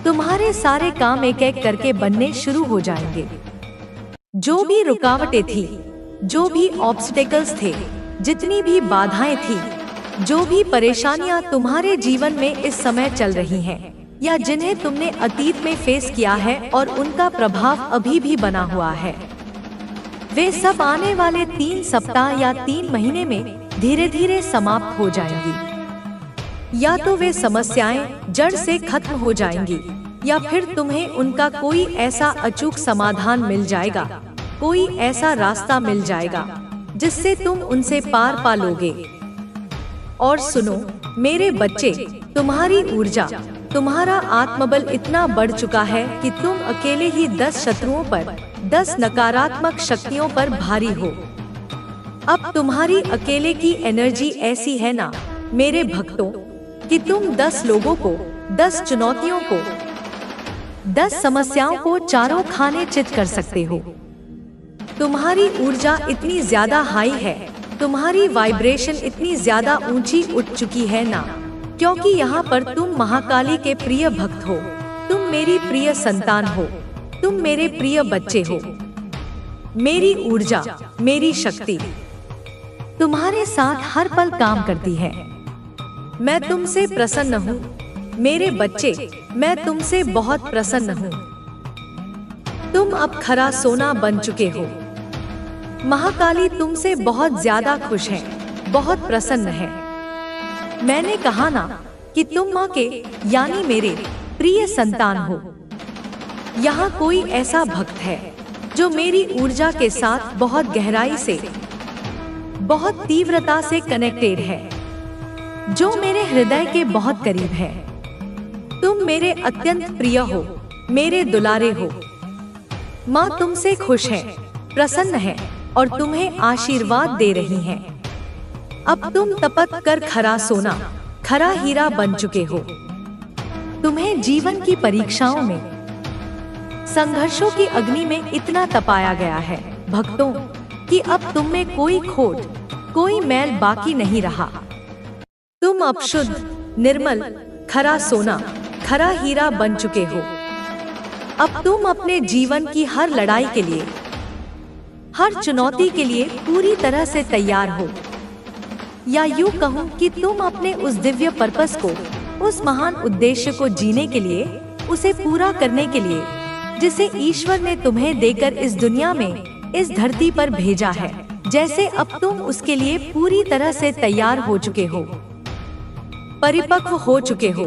तुम्हारे सारे काम एक एक करके बनने शुरू हो जाएंगे। जो भी रुकावटें थी, जो भी ऑब्स्टेकल्स थे, जितनी भी बाधाएं थी, जो भी परेशानियां तुम्हारे जीवन में इस समय चल रही हैं या जिन्हें तुमने अतीत में फेस किया है और उनका प्रभाव अभी भी बना हुआ है, वे सब आने वाले 3 सप्ताह या 3 महीने में धीरे धीरे समाप्त हो जाएंगी। या तो वे समस्याएं जड़ से खत्म हो जाएंगी या फिर तुम्हें उनका कोई ऐसा अचूक समाधान मिल जाएगा, कोई ऐसा रास्ता मिल जाएगा जिससे तुम उनसे पार पा लोगे। और सुनो मेरे बच्चे, तुम्हारी ऊर्जा, तुम्हारा आत्मबल इतना बढ़ चुका है कि तुम अकेले ही 10 शत्रुओं पर, 10 नकारात्मक शक्तियों पर भारी हो। अब तुम्हारी अकेले की एनर्जी ऐसी है ना मेरे भक्तों कि तुम 10 लोगों को, 10 चुनौतियों को, 10 समस्याओं को चारों खाने चित कर सकते हो। तुम्हारी ऊर्जा इतनी ज्यादा हाई है, तुम्हारी वाइब्रेशन इतनी ज्यादा ऊंची उठ चुकी है ना, क्योंकि यहाँ पर तुम महाकाली के प्रिय भक्त हो, तुम मेरी प्रिय संतान हो, तुम मेरे प्रिय बच्चे हो। मेरी ऊर्जा, मेरी शक्ति तुम्हारे साथ हर पल काम करती है। मैं तुमसे प्रसन्न हूँ मेरे बच्चे, मैं तुमसे बहुत प्रसन्न हूँ। तुम अब खरा सोना बन चुके हो। महाकाली तुमसे बहुत ज्यादा खुश है, बहुत प्रसन्न है। मैंने कहा ना कि तुम माँ के यानी मेरे प्रिय संतान हो। यहाँ कोई ऐसा भक्त है जो मेरी ऊर्जा के साथ बहुत गहराई से, बहुत तीव्रता से कनेक्टेड है, जो मेरे हृदय के बहुत करीब है। तुम मेरे अत्यंत प्रिय हो, मेरे दुलारे हो। माँ तुमसे खुश है, प्रसन्न है और तुम्हें आशीर्वाद दे रही है। अब तुम तपक कर खरा सोना, खरा हीरा बन चुके हो। तुम्हें जीवन की परीक्षाओं में, संघर्षों की अग्नि में इतना तपाया गया है भक्तों कि अब तुम में कोई खोट, कोई मैल बाकी नहीं रहा। तुम अब शुद्ध, निर्मल, खरा सोना, खरा हीरा बन चुके हो। अब तुम अपने जीवन की हर लड़ाई के लिए, हर चुनौती के लिए पूरी तरह से तैयार हो। या यूं कहूं कि तुम अपने उस दिव्य पर्पस को, उस महान उद्देश्य को जीने के लिए, उसे पूरा करने के लिए जिसे ईश्वर ने तुम्हें देकर इस दुनिया में, इस धरती पर भेजा है, जैसे अब तुम उसके लिए पूरी तरह से तैयार हो चुके हो, परिपक्व हो चुके हो।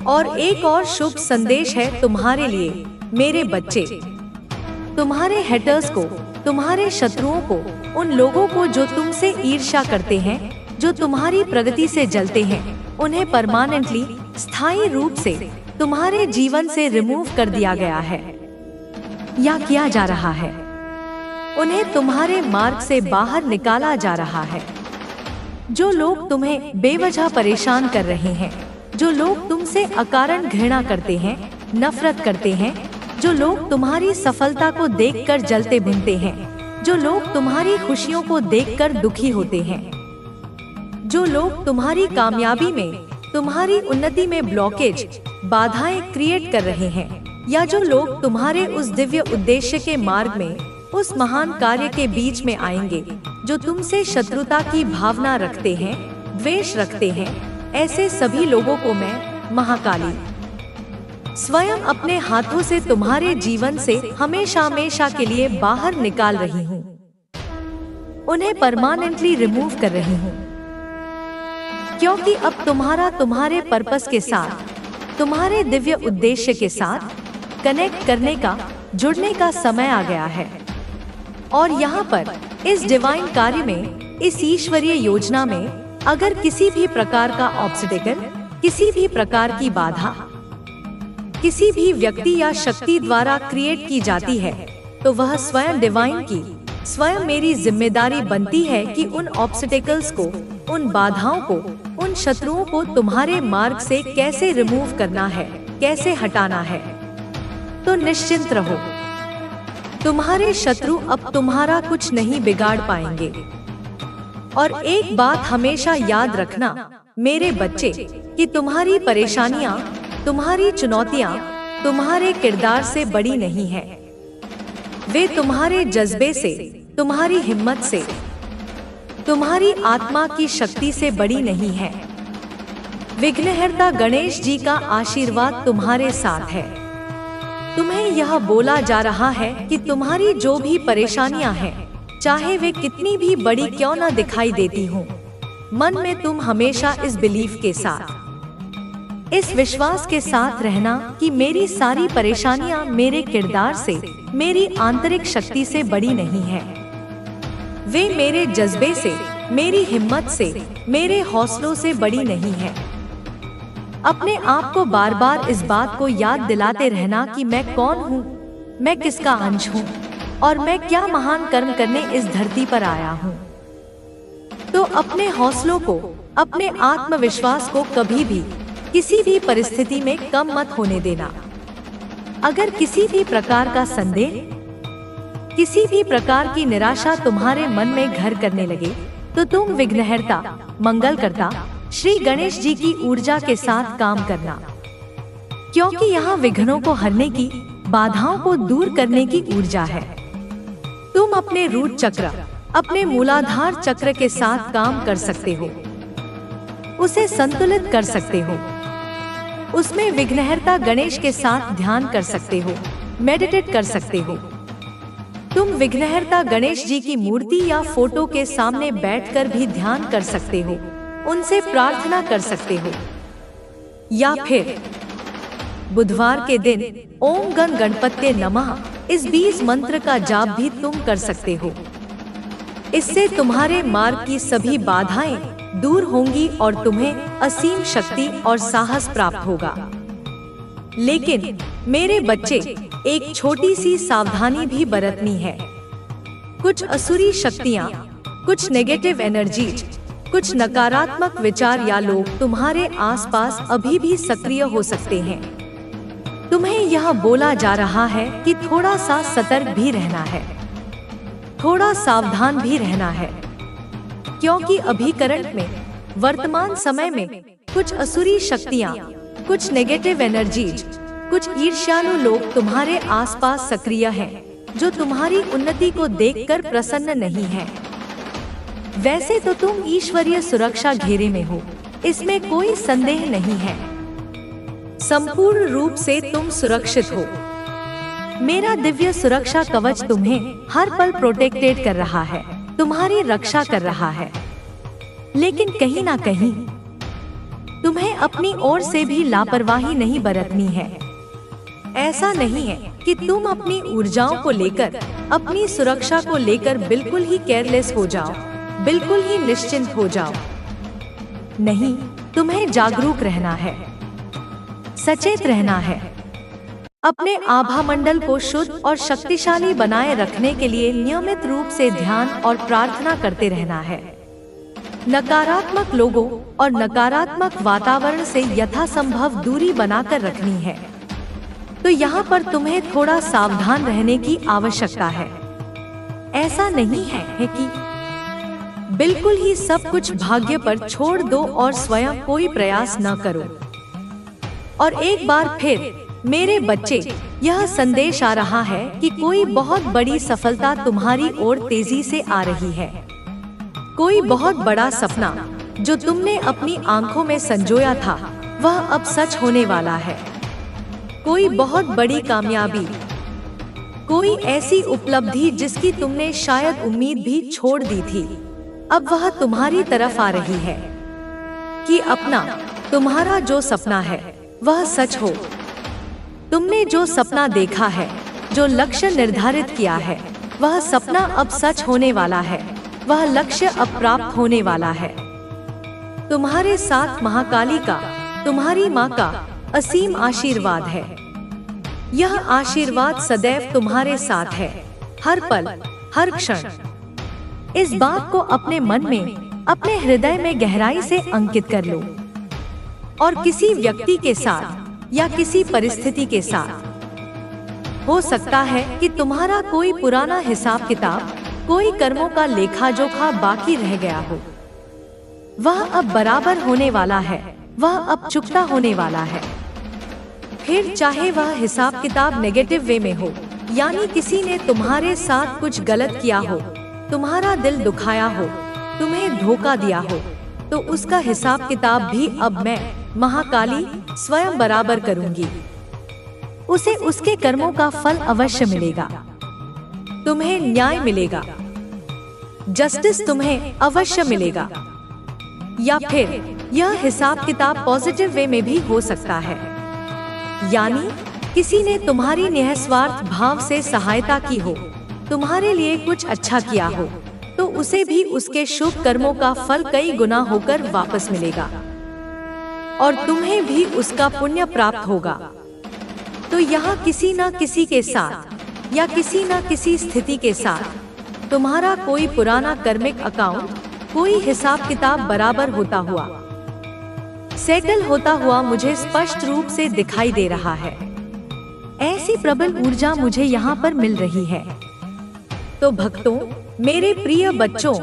और एक और शुभ संदेश है तुम्हारे लिए मेरे बच्चे। तुम्हारे हेटर्स को, तुम्हारे शत्रुओं को, उन लोगों को जो तुमसे ईर्ष्या करते हैं, जो तुम्हारी प्रगति से जलते हैं, उन्हें परमानेंटली, स्थायी रूप से तुम्हारे जीवन से रिमूव कर दिया गया है या किया जा रहा है। उन्हें तुम्हारे मार्ग से बाहर निकाला जा रहा है। जो लोग तुम्हें बेवजह परेशान कर रहे हैं, जो लोग तुमसे अकारण घृणा करते हैं, नफरत करते हैं, जो लोग तुम्हारी सफलता को देखकर जलते भुनते हैं, जो लोग तुम्हारी खुशियों को देखकर दुखी होते हैं, जो लोग तुम्हारी कामयाबी में, तुम्हारी उन्नति में ब्लॉकेज, बाधाएं क्रिएट कर रहे हैं, या जो लोग तुम्हारे उस दिव्य उद्देश्य के मार्ग में, उस महान कार्य के बीच में आएंगे, जो तुमसे शत्रुता की भावना रखते हैं, द्वेष रखते हैं, ऐसे सभी लोगों को मैं महाकाली स्वयं अपने हाथों से तुम्हारे जीवन से हमेशा हमेशा के लिए बाहर निकाल रही हूँ। उन्हें परमानेंटली रिमूव कर रही हूँ, क्योंकि अब तुम्हारे पर्पस के साथ, तुम्हारे दिव्य उद्देश्य के साथ कनेक्ट करने का, जुड़ने का समय आ गया है। और यहाँ पर इस डिवाइन कार्य में, इस ईश्वरीय योजना में, अगर किसी भी प्रकार का ऑब्स्टेकल, किसी भी प्रकार की बाधा किसी भी व्यक्ति या शक्ति द्वारा क्रिएट की जाती है, तो वह स्वयं डिवाइन की, स्वयं मेरी जिम्मेदारी बनती है कि उन ऑब्स्टेकल्स को, उन बाधाओं को, उन शत्रुओं को तुम्हारे मार्ग से कैसे रिमूव करना है, कैसे हटाना है। तो निश्चिंत रहो, तुम्हारे शत्रु अब तुम्हारा कुछ नहीं बिगाड़ पाएंगे। और एक बात हमेशा याद रखना मेरे बच्चे, कि तुम्हारी परेशानियां, तुम्हारी चुनौतियां तुम्हारे किरदार से बड़ी नहीं है। वे तुम्हारे जज्बे से, तुम्हारी हिम्मत से, तुम्हारी आत्मा की शक्ति से बड़ी नहीं है। विघ्नहर्ता गणेश जी का आशीर्वाद तुम्हारे साथ है। तुम्हें यह बोला जा रहा है कि तुम्हारी जो भी परेशानियां हैं, चाहे वे कितनी भी बड़ी क्यों न दिखाई देती हों, मन में तुम हमेशा इस बिलीफ के साथ, इस विश्वास के साथ रहना कि मेरी सारी परेशानियां मेरे किरदार से, मेरी आंतरिक शक्ति से बड़ी नहीं है। वे मेरे जज्बे से, मेरी हिम्मत से, मेरे हौसलों से बड़ी नहीं है। अपने आप को बार बार इस बात को याद दिलाते रहना कि मैं कौन हूँ, मैं किसका अंश हूँ, और मैं क्या महान कर्म करने इस धरती पर आया हूँ। तो अपने हौसलों को, अपने आत्मविश्वास को कभी भी, किसी भी परिस्थिति में कम मत होने देना। अगर किसी भी प्रकार का संदेह, किसी भी प्रकार की निराशा तुम्हारे मन में घर करने लगे, तो तुम विघ्नहर्ता, मंगलकर्ता श्री गणेश जी की ऊर्जा के साथ काम करना, क्योंकि यहाँ विघ्नों को हरने की, बाधाओं को दूर करने की ऊर्जा है। तुम अपने रूट चक्र, अपने मूलाधार चक्र के साथ काम कर सकते हो, उसे संतुलित कर सकते हो, उसमें विघ्नहर्ता गणेश के साथ ध्यान कर सकते हो, मेडिटेट कर सकते हो। तुम विघ्नहर्ता गणेश जी की मूर्ति या फोटो के सामने बैठकर भी ध्यान कर सकते हो, उनसे प्रार्थना कर सकते हो। या फिर बुधवार के दिन ओम गण गणपत्ये नमः इस 20 मंत्र का जाप भी तुम कर सकते हो। इससे तुम्हारे मार्ग की सभी बाधाएं दूर होंगी और तुम्हें असीम शक्ति और साहस प्राप्त होगा। लेकिन मेरे बच्चे, एक छोटी सी सावधानी भी बरतनी है। कुछ असुरी शक्तियाँ, कुछ नेगेटिव एनर्जीज, कुछ नकारात्मक विचार या लोग तुम्हारे आसपास अभी भी सक्रिय हो सकते हैं। तुम्हें यह बोला जा रहा है कि थोड़ा सा सतर्क भी रहना है, थोड़ा सावधान भी रहना है, क्योंकि अभी करंट में, वर्तमान समय में कुछ असुरी शक्तियाँ, कुछ नेगेटिव एनर्जीज, कुछ ईर्ष्यालु लोग तुम्हारे आसपास सक्रिय हैं, जो तुम्हारी उन्नति को देखकर प्रसन्न नहीं हैं। वैसे तो तुम ईश्वरीय सुरक्षा घेरे में हो, इसमें कोई संदेह नहीं है। संपूर्ण रूप से तुम सुरक्षित हो। मेरा दिव्य सुरक्षा कवच तुम्हें हर पल प्रोटेक्टेड कर रहा है, तुम्हारी रक्षा कर रहा है। लेकिन कहीं ना कहीं तुम्हें अपनी ओर से भी लापरवाही नहीं बरतनी है। ऐसा नहीं है कि तुम अपनी ऊर्जाओं को लेकर, अपनी सुरक्षा को लेकर बिल्कुल ही केयरलेस हो जाओ, बिल्कुल ही निश्चिंत हो जाओ। नहीं, तुम्हें जागरूक रहना है, सचेत रहना है। अपने आभा मंडल को शुद्ध और शक्तिशाली बनाए रखने के लिए नियमित रूप से ध्यान और प्रार्थना करते रहना है। नकारात्मक लोगों और नकारात्मक वातावरण से यथासंभव दूरी बनाकर रखनी है। तो यहाँ पर तुम्हें थोड़ा सावधान रहने की आवश्यकता है। ऐसा नहीं है कि बिल्कुल ही सब कुछ भाग्य पर छोड़ दो और स्वयं कोई प्रयास न करो। और एक बार फिर मेरे बच्चे, यह संदेश आ रहा है कि कोई बहुत बड़ी सफलता तुम्हारी ओर तेजी से आ रही है। कोई बहुत बड़ा सपना जो तुमने अपनी आंखों में संजोया था, वह अब सच होने वाला है। कोई बहुत बड़ी कामयाबी, कोई ऐसी उपलब्धि जिसकी तुमने शायद उम्मीद भी छोड़ दी थी, अब वह तुम्हारी तरफ आ रही है कि अपना तुम्हारा जो सपना है वह सच हो। तुमने जो सपना देखा है, जो लक्ष्य निर्धारित किया है, वह सपना अब सच होने वाला है। वह लक्ष्य अब प्राप्त होने वाला है। तुम्हारे साथ महाकाली का, तुम्हारी माँ का असीम आशीर्वाद है। यह आशीर्वाद सदैव तुम्हारे साथ है, हर पल, हर क्षण। इस बात को अपने मन में, अपने हृदय में गहराई से अंकित कर लो। और किसी व्यक्ति के साथ या किसी परिस्थिति के साथ, हो सकता है कि तुम्हारा कोई पुराना हिसाब किताब, कोई कर्मों का लेखा जोखा बाकी रह गया हो, वह अब बराबर होने वाला है, वह अब चुकता होने वाला है। फिर चाहे वह हिसाब किताब नेगेटिव वे में हो, यानी किसी ने तुम्हारे साथ कुछ गलत किया हो, तुम्हारा दिल दुखाया हो, तुम्हें धोखा दिया हो, तो उसका हिसाब किताब भी अब मैं महाकाली स्वयं बराबर करूंगी। उसे उसके कर्मों का फल अवश्य मिलेगा। तुम्हें न्याय मिलेगा, जस्टिस तुम्हें अवश्य मिलेगा। या फिर यह हिसाब किताब पॉजिटिव वे में भी हो सकता है, यानी किसी ने तुम्हारी निस्वार्थ भाव से सहायता की हो, तुम्हारे लिए कुछ अच्छा किया हो, तो उसे भी उसके शुभ कर्मों का फल कई गुना होकर वापस मिलेगा और तुम्हें भी उसका पुण्य प्राप्त होगा। तो यहाँ किसी न किसी के साथ या किसी न किसी स्थिति के साथ तुम्हारा कोई पुराना कर्मिक अकाउंट, कोई हिसाब किताब बराबर होता हुआ, सेटल होता हुआ मुझे स्पष्ट रूप से दिखाई दे रहा है। ऐसी प्रबल ऊर्जा मुझे यहाँ पर मिल रही है। तो भक्तों, मेरे प्रिय बच्चों,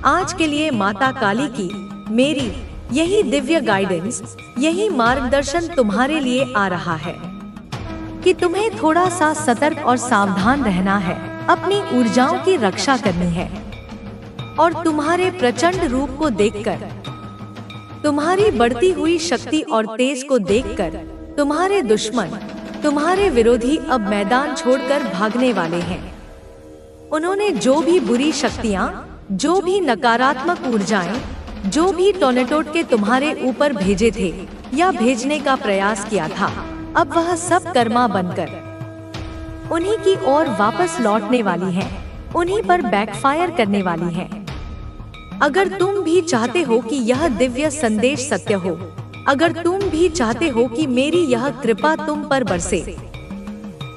आज के लिए माता काली की मेरी यही दिव्य गाइडेंस, यही मार्गदर्शन तुम्हारे लिए आ रहा है कि तुम्हें थोड़ा सा सतर्क और सावधान रहना है, अपनी ऊर्जाओं की रक्षा करनी है। और तुम्हारे प्रचंड रूप को देखकर, तुम्हारी बढ़ती हुई शक्ति और तेज को देखकर तुम्हारे दुश्मन, तुम्हारे विरोधी अब मैदान छोड़कर भागने वाले हैं। उन्होंने जो भी बुरी शक्तियाँ, जो भी नकारात्मक ऊर्जाएं, जो भी टोर्नेडो के तुम्हारे ऊपर भेजे थे या भेजने का प्रयास किया था, अब वह सब कर्मा बनकर उन्हीं की ओर वापस लौटने वाली हैं, उन्हीं पर बैकफायर करने वाली हैं। अगर तुम भी चाहते हो कि यह दिव्य संदेश सत्य हो, अगर तुम भी चाहते हो कि मेरी यह कृपा तुम पर बरसे,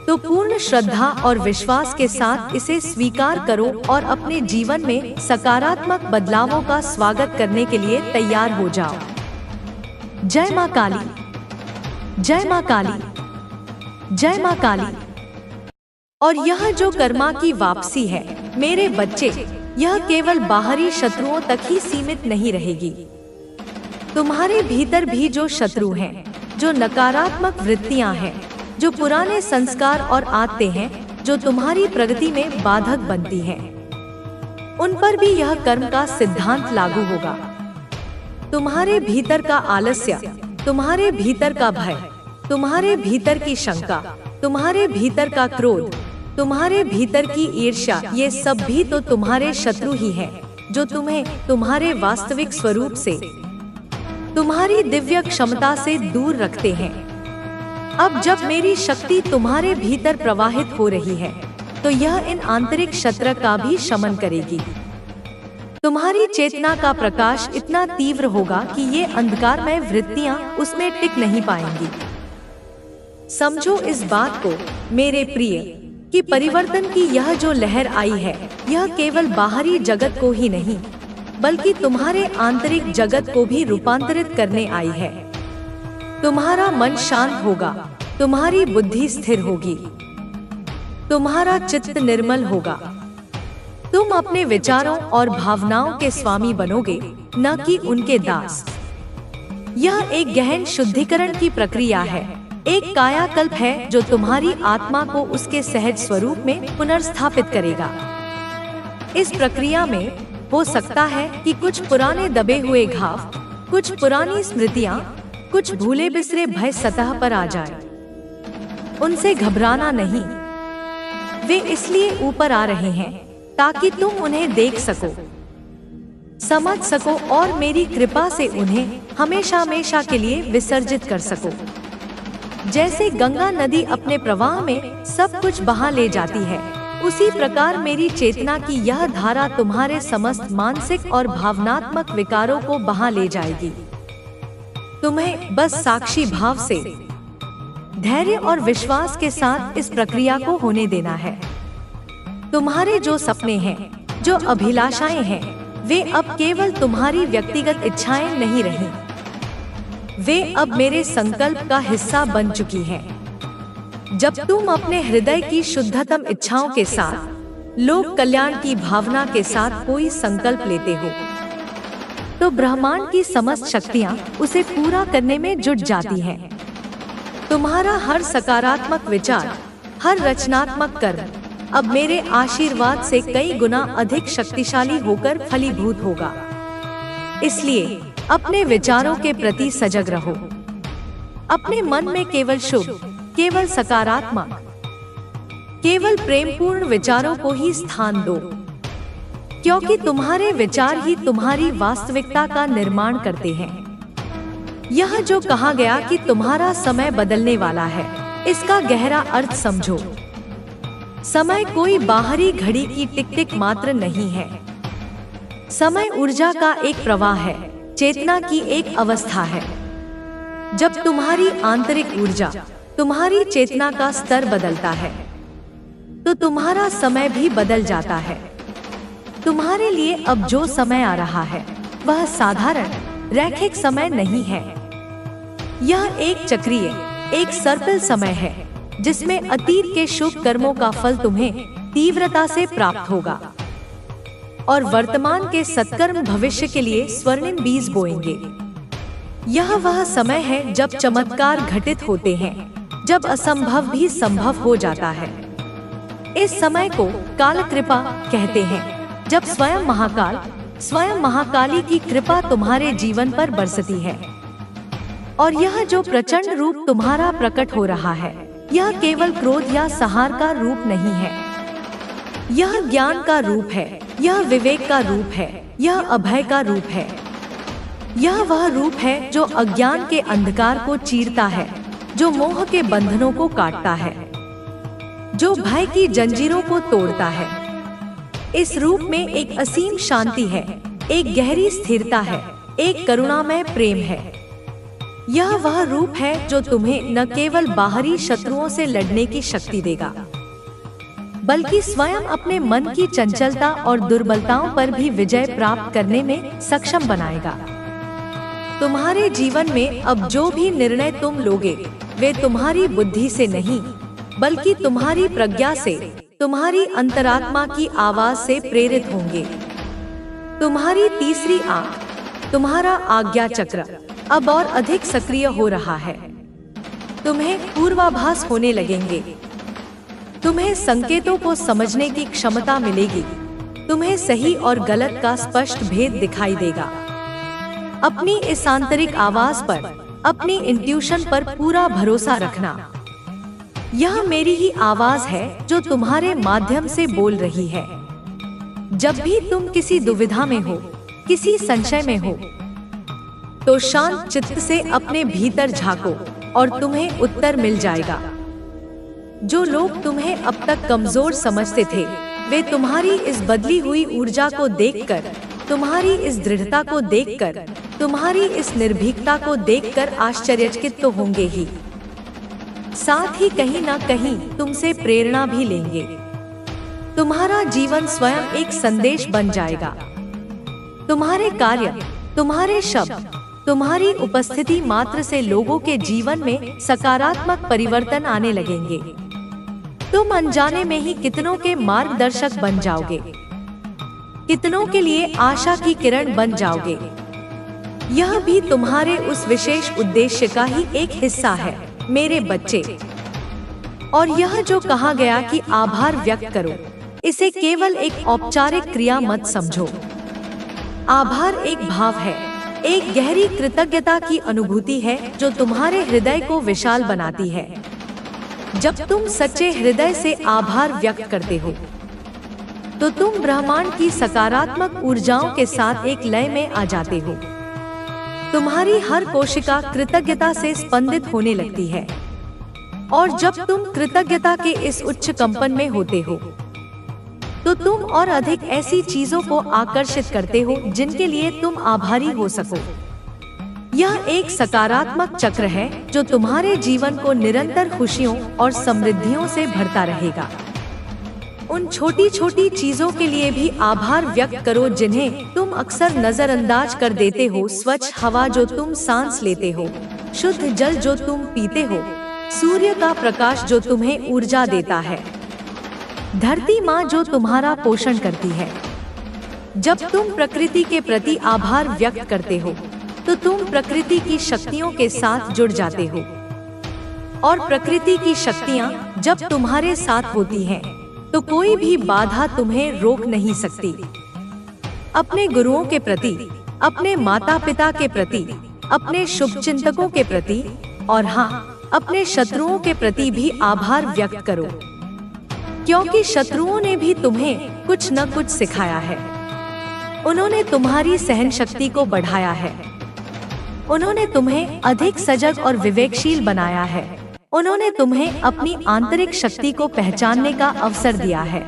तो पूर्ण श्रद्धा और विश्वास के साथ इसे स्वीकार करो और अपने जीवन में सकारात्मक बदलावों का स्वागत करने के लिए तैयार हो जाओ। जय मां काली, जय मां काली, जय मां काली। और यह जो कर्मा की वापसी है मेरे बच्चे, यह केवल बाहरी शत्रुओं तक ही सीमित नहीं रहेगी। तुम्हारे भीतर भी जो शत्रु हैं, जो नकारात्मक वृत्तियां हैं, जो पुराने संस्कार और आदतें हैं, जो तुम्हारी प्रगति में बाधक बनती हैं, उन पर भी यह कर्म का सिद्धांत लागू होगा। तुम्हारे भीतर का आलस्य, तुम्हारे भीतर का भय, तुम्हारे भीतर की शंका, तुम्हारे भीतर का क्रोध, तुम्हारे भीतर की ईर्ष्या, ये सब भी तो तुम्हारे शत्रु ही हैं, जो तुम्हें तुम्हारे वास्तविक स्वरूप से, तुम्हारी दिव्य क्षमता से दूर रखते हैं। अब जब मेरी शक्ति तुम्हारे भीतर प्रवाहित हो रही है, तो यह इन आंतरिक शत्रु का भी शमन करेगी। तुम्हारी चेतना का प्रकाश इतना तीव्र होगा कि ये अंधकारमय वृत्तियां उसमें टिक नहीं पाएंगी। समझो इस बात को मेरे प्रिय, कि परिवर्तन की यह जो लहर आई है, यह केवल बाहरी जगत को ही नहीं, बल्कि तुम्हारे आंतरिक जगत को भी रूपांतरित करने आई है। तुम्हारा मन शांत होगा, तुम्हारी बुद्धि स्थिर होगी, तुम्हारा चित्त निर्मल होगा, तुम अपने विचारों और भावनाओं के स्वामी बनोगे, न कि उनके दास। यह एक गहन शुद्धिकरण की प्रक्रिया है, एक कायाकल्प है जो तुम्हारी आत्मा को उसके सहज स्वरूप में पुनर्स्थापित करेगा। इस प्रक्रिया में हो सकता है कि कुछ पुराने दबे हुए घाव, कुछ पुरानी स्मृतियाँ, कुछ भूले बिसरे भय सतह पर आ जाए। उनसे घबराना नहीं, वे इसलिए ऊपर आ रहे हैं ताकि तुम उन्हें देख सको, समझ सको और मेरी कृपा से उन्हें हमेशा हमेशा के लिए विसर्जित कर सको। जैसे गंगा नदी अपने प्रवाह में सब कुछ बहा ले जाती है, उसी प्रकार मेरी चेतना की यह धारा तुम्हारे समस्त मानसिक और भावनात्मक विकारों को बहा ले जाएगी। तुम्हें बस साक्षी भाव से, धैर्य और विश्वास के साथ इस प्रक्रिया को होने देना है। तुम्हारे जो सपने हैं, जो अभिलाषाएं हैं, वे अब केवल तुम्हारी व्यक्तिगत इच्छाएं नहीं रहीं। वे अब मेरे संकल्प का हिस्सा बन चुकी हैं। जब तुम अपने हृदय की शुद्धतम इच्छाओं के साथ, लोक कल्याण की भावना के साथ कोई संकल्प लेते हो, तो ब्रह्मांड की समस्त शक्तियां उसे पूरा करने में जुट जाती हैं। तुम्हारा हर सकारात्मक विचार, हर रचनात्मक कर्म अब मेरे आशीर्वाद से कई गुना अधिक शक्तिशाली होकर फलीभूत होगा। इसलिए अपने विचारों के प्रति सजग रहो। अपने मन में केवल शुभ, केवल सकारात्मक, केवल प्रेमपूर्ण विचारों को ही स्थान दो, क्योंकि तुम्हारे विचार ही तुम्हारी वास्तविकता का निर्माण करते हैं। यह जो कहा गया कि तुम्हारा समय बदलने वाला है, इसका गहरा अर्थ समझो। समय कोई बाहरी घड़ी की टिक टिक मात्र नहीं है। समय ऊर्जा का एक प्रवाह है, चेतना की एक अवस्था है। जब तुम्हारी आंतरिक ऊर्जा, तुम्हारी चेतना का स्तर बदलता है, तो तुम्हारा समय भी बदल जाता है। तुम्हारे लिए अब जो समय आ रहा है, वह साधारण रैखिक समय नहीं है। यह एक चक्रीय, एक सर्पिल समय है, जिसमें अतीत के शुभ कर्मों का फल तुम्हें तीव्रता से प्राप्त होगा और वर्तमान के सत्कर्म भविष्य के लिए स्वर्णिम बीज बोएंगे। यह वह समय है जब चमत्कार घटित होते हैं, जब असंभव भी संभव हो जाता है। इस समय को काल कृपा कहते हैं, जब स्वयं महाकाल, स्वयं महाकाली की कृपा तुम्हारे जीवन पर बरसती है। और यह जो प्रचंड रूप तुम्हारा प्रकट हो रहा है, यह केवल क्रोध या सहार का रूप नहीं है। यह ज्ञान का रूप है, यह विवेक का रूप है, यह अभय का रूप है। यह वह रूप है जो अज्ञान के अंधकार को चीरता है, जो मोह के बंधनों को काटता है, जो भय की जंजीरों को तोड़ता है। इस रूप में एक असीम शांति है, एक गहरी स्थिरता है, एक करुणामय प्रेम है। यह वह रूप है जो तुम्हें न केवल बाहरी शत्रुओं से लड़ने की शक्ति देगा, बल्कि स्वयं अपने मन की चंचलता और दुर्बलताओं पर भी विजय प्राप्त करने में सक्षम बनाएगा। तुम्हारे जीवन में अब जो भी निर्णय तुम लोगे, वे तुम्हारी बुद्धि से नहीं, बल्कि तुम्हारी प्रज्ञा से, तुम्हारी अंतरात्मा की आवाज से प्रेरित होंगे। तुम्हारी तीसरी आंख, तुम्हारा आज्ञा चक्र अब और अधिक सक्रिय हो रहा है। तुम्हें पूर्वाभास होने लगेंगे, तुम्हें संकेतों को समझने की क्षमता मिलेगी, तुम्हें सही और गलत का स्पष्ट भेद दिखाई देगा। अपनी इस आंतरिक आवाज पर, अपनी इंट्यूशन पर पूरा भरोसा रखना। यह मेरी ही आवाज है जो तुम्हारे माध्यम से बोल रही है। जब भी तुम किसी दुविधा में हो, किसी संशय में हो, तो शांत चित्त से अपने भीतर झांको और तुम्हें उत्तर मिल जाएगा। जो लोग तुम्हें अब तक कमजोर समझते थे, वे तुम्हारी इस बदली हुई ऊर्जा को देखकर, तुम्हारी इस दृढ़ता को देखकर, तुम्हारी इस निर्भीकता को देखकर आश्चर्यचकित तो होंगे ही, साथ ही कहीं ना कहीं तुमसे प्रेरणा भी लेंगे। तुम्हारा जीवन स्वयं एक संदेश बन जाएगा। तुम्हारे कार्य, तुम्हारे शब्द, तुम्हारी उपस्थिति मात्र से लोगों के जीवन में सकारात्मक परिवर्तन आने लगेंगे। तुम अनजाने में ही कितनों के मार्गदर्शक बन जाओगे। कितनों के लिए आशा की किरण बन जाओगे। यह भी तुम्हारे उस विशेष उद्देश्य का ही एक हिस्सा है मेरे बच्चे। और यह जो कहा गया कि आभार व्यक्त करो, इसे केवल एक औपचारिक क्रिया मत समझो। आभार एक भाव है, एक गहरी कृतज्ञता की अनुभूति है जो तुम्हारे हृदय को विशाल बनाती है। जब तुम सच्चे हृदय से आभार व्यक्त करते हो, तो तुम ब्रह्मांड की सकारात्मक ऊर्जाओं के साथ एक लय में आ जाते हो। तुम्हारी हर कोशिका कृतज्ञता से स्पंदित होने लगती है, और जब तुम कृतज्ञता के इस उच्च कंपन में होते हो, तो तुम और अधिक ऐसी चीजों को आकर्षित करते हो जिनके लिए तुम आभारी हो सको। यह एक सकारात्मक चक्र है जो तुम्हारे जीवन को निरंतर खुशियों और समृद्धियों से भरता रहेगा। उन छोटी छोटी चीजों के लिए भी आभार व्यक्त करो जिन्हें तुम अक्सर नजरअंदाज कर देते हो। स्वच्छ हवा जो तुम सांस लेते हो, शुद्ध जल जो तुम पीते हो, सूर्य का प्रकाश जो तुम्हें ऊर्जा देता है, धरती माँ जो तुम्हारा पोषण करती है। जब तुम प्रकृति के प्रति आभार व्यक्त करते हो, तो तुम प्रकृति की शक्तियों के साथ जुड़ जाते हो, और प्रकृति की शक्तियाँ जब तुम्हारे साथ होती हैं, तो कोई भी बाधा तुम्हें रोक नहीं सकती। अपने गुरुओं के प्रति, अपने माता पिता के प्रति, अपने शुभचिंतकों के प्रति, और हाँ, अपने शत्रुओं के प्रति भी आभार व्यक्त करो, क्योंकि शत्रुओं ने भी तुम्हें कुछ न कुछ सिखाया है। उन्होंने तुम्हारी सहन शक्ति को बढ़ाया है, उन्होंने तुम्हें अधिक सजग और विवेकशील बनाया है, उन्होंने तुम्हें अपनी आंतरिक शक्ति को पहचानने का अवसर दिया है।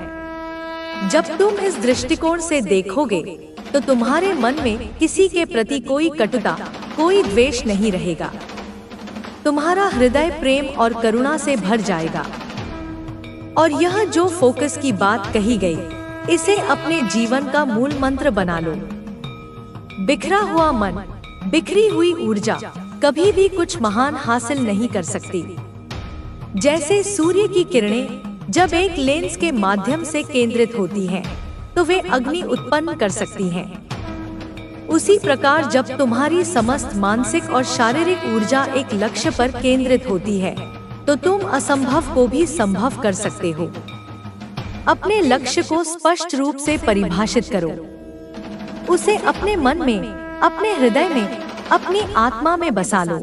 जब तुम इस दृष्टिकोण से देखोगे, तो तुम्हारे मन में किसी के प्रति कोई कटुता, कोई द्वेष नहीं रहेगा। तुम्हारा हृदय प्रेम और करुणा से भर जाएगा। और यह जो फोकस की बात कही गई, इसे अपने जीवन का मूल मंत्र बना लो। बिखरा हुआ मन, बिखरी हुई ऊर्जा कभी भी कुछ महान हासिल नहीं कर सकती। जैसे सूर्य की किरणें जब एक लेंस के माध्यम से केंद्रित होती हैं, तो वे अग्नि उत्पन्न कर सकती हैं। उसी प्रकार जब तुम्हारी समस्त मानसिक और शारीरिक ऊर्जा एक लक्ष्य पर केंद्रित होती है, तो तुम असंभव को भी संभव कर सकते हो। अपने लक्ष्य को स्पष्ट रूप से परिभाषित करो, उसे अपने मन में, अपने हृदय में, अपनी आत्मा में बसा लो,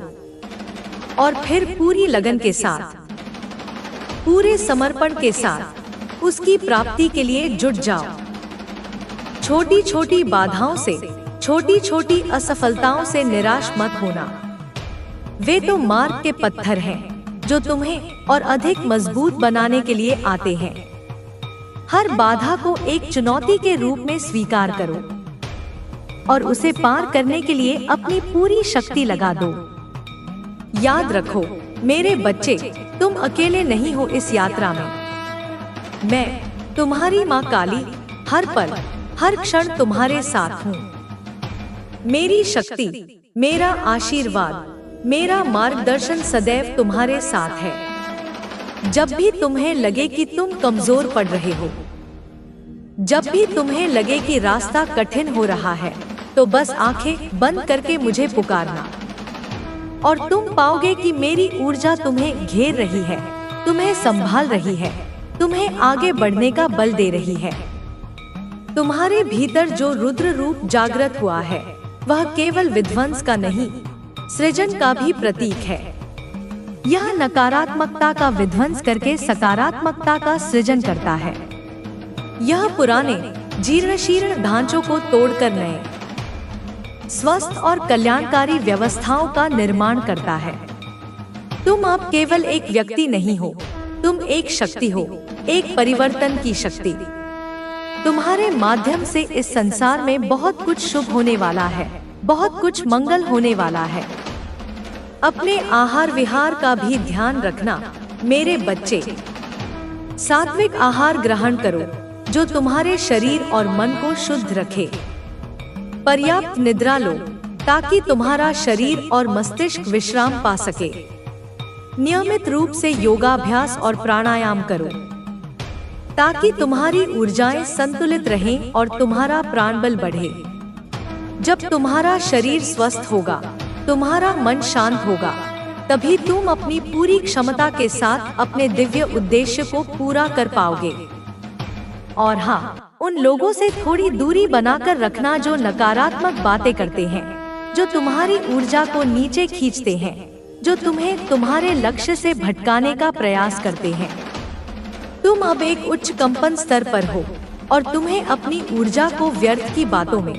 और फिर पूरी लगन के साथ, पूरे समर्पण के साथ उसकी प्राप्ति के लिए जुट जाओ। छोटी छोटी बाधाओं से, छोटी छोटी असफलताओं से निराश मत होना। वे तो मार्ग के पत्थर हैं जो तुम्हें और अधिक मजबूत बनाने के लिए आते हैं। हर बाधा को एक चुनौती के रूप में स्वीकार करो, और उसे पार करने के लिए अपनी पूरी शक्ति लगा दो। याद रखो मेरे बच्चे, तुम अकेले नहीं हो इस यात्रा में। मैं तुम्हारी माँ काली हर पल, हर क्षण तुम्हारे साथ हूँ। मेरी शक्ति, मेरा आशीर्वाद, मेरा मार्गदर्शन सदैव तुम्हारे साथ है। जब भी तुम्हें लगे कि तुम कमजोर पड़ रहे हो, जब भी तुम्हें लगे कि रास्ता कठिन हो रहा है, तो बस आंखें बंद करके मुझे पुकारना, और तुम पाओगे कि मेरी ऊर्जा तुम्हें घेर रही है, तुम्हें संभाल रही है, तुम्हें आगे बढ़ने का बल दे रही है। तुम्हारे भीतर जो रुद्र रूप जागृत हुआ है, वह केवल विध्वंस का नहीं, सृजन का भी प्रतीक है। यह नकारात्मकता का विध्वंस करके सकारात्मकता का सृजन करता है। यह पुराने जीर्ण शीर्ण ढांचों को तोड़कर नए, स्वस्थ और कल्याणकारी व्यवस्थाओं का निर्माण करता है। तुम अब केवल एक व्यक्ति नहीं हो, तुम एक शक्ति हो, एक परिवर्तन की शक्ति। तुम्हारे माध्यम से इस संसार में बहुत कुछ शुभ होने वाला है, बहुत कुछ मंगल होने वाला है। अपने आहार विहार का भी ध्यान रखना मेरे बच्चे। सात्विक आहार ग्रहण करो जो तुम्हारे शरीर और मन को शुद्ध रखे। पर्याप्त निद्रा लो ताकि तुम्हारा शरीर और मस्तिष्क विश्राम पा सके। नियमित रूप से योगाभ्यास और प्राणायाम करो। ताकि तुम्हारी ऊर्जाएं संतुलित रहें और तुम्हारा प्राणबल बढ़े। जब तुम्हारा शरीर स्वस्थ होगा, तुम्हारा मन शांत होगा, तभी तुम अपनी पूरी क्षमता के साथ अपने दिव्य उद्देश्य को पूरा कर पाओगे। और हाँ, उन लोगों से थोड़ी दूरी बनाकर रखना जो नकारात्मक बातें करते हैं, जो तुम्हारी ऊर्जा को नीचे खींचते हैं, जो तुम्हें तुम्हारे लक्ष्य से भटकाने का प्रयास करते हैं। तुम अब एक उच्च कंपन स्तर पर हो और तुम्हें अपनी ऊर्जा को व्यर्थ की बातों में,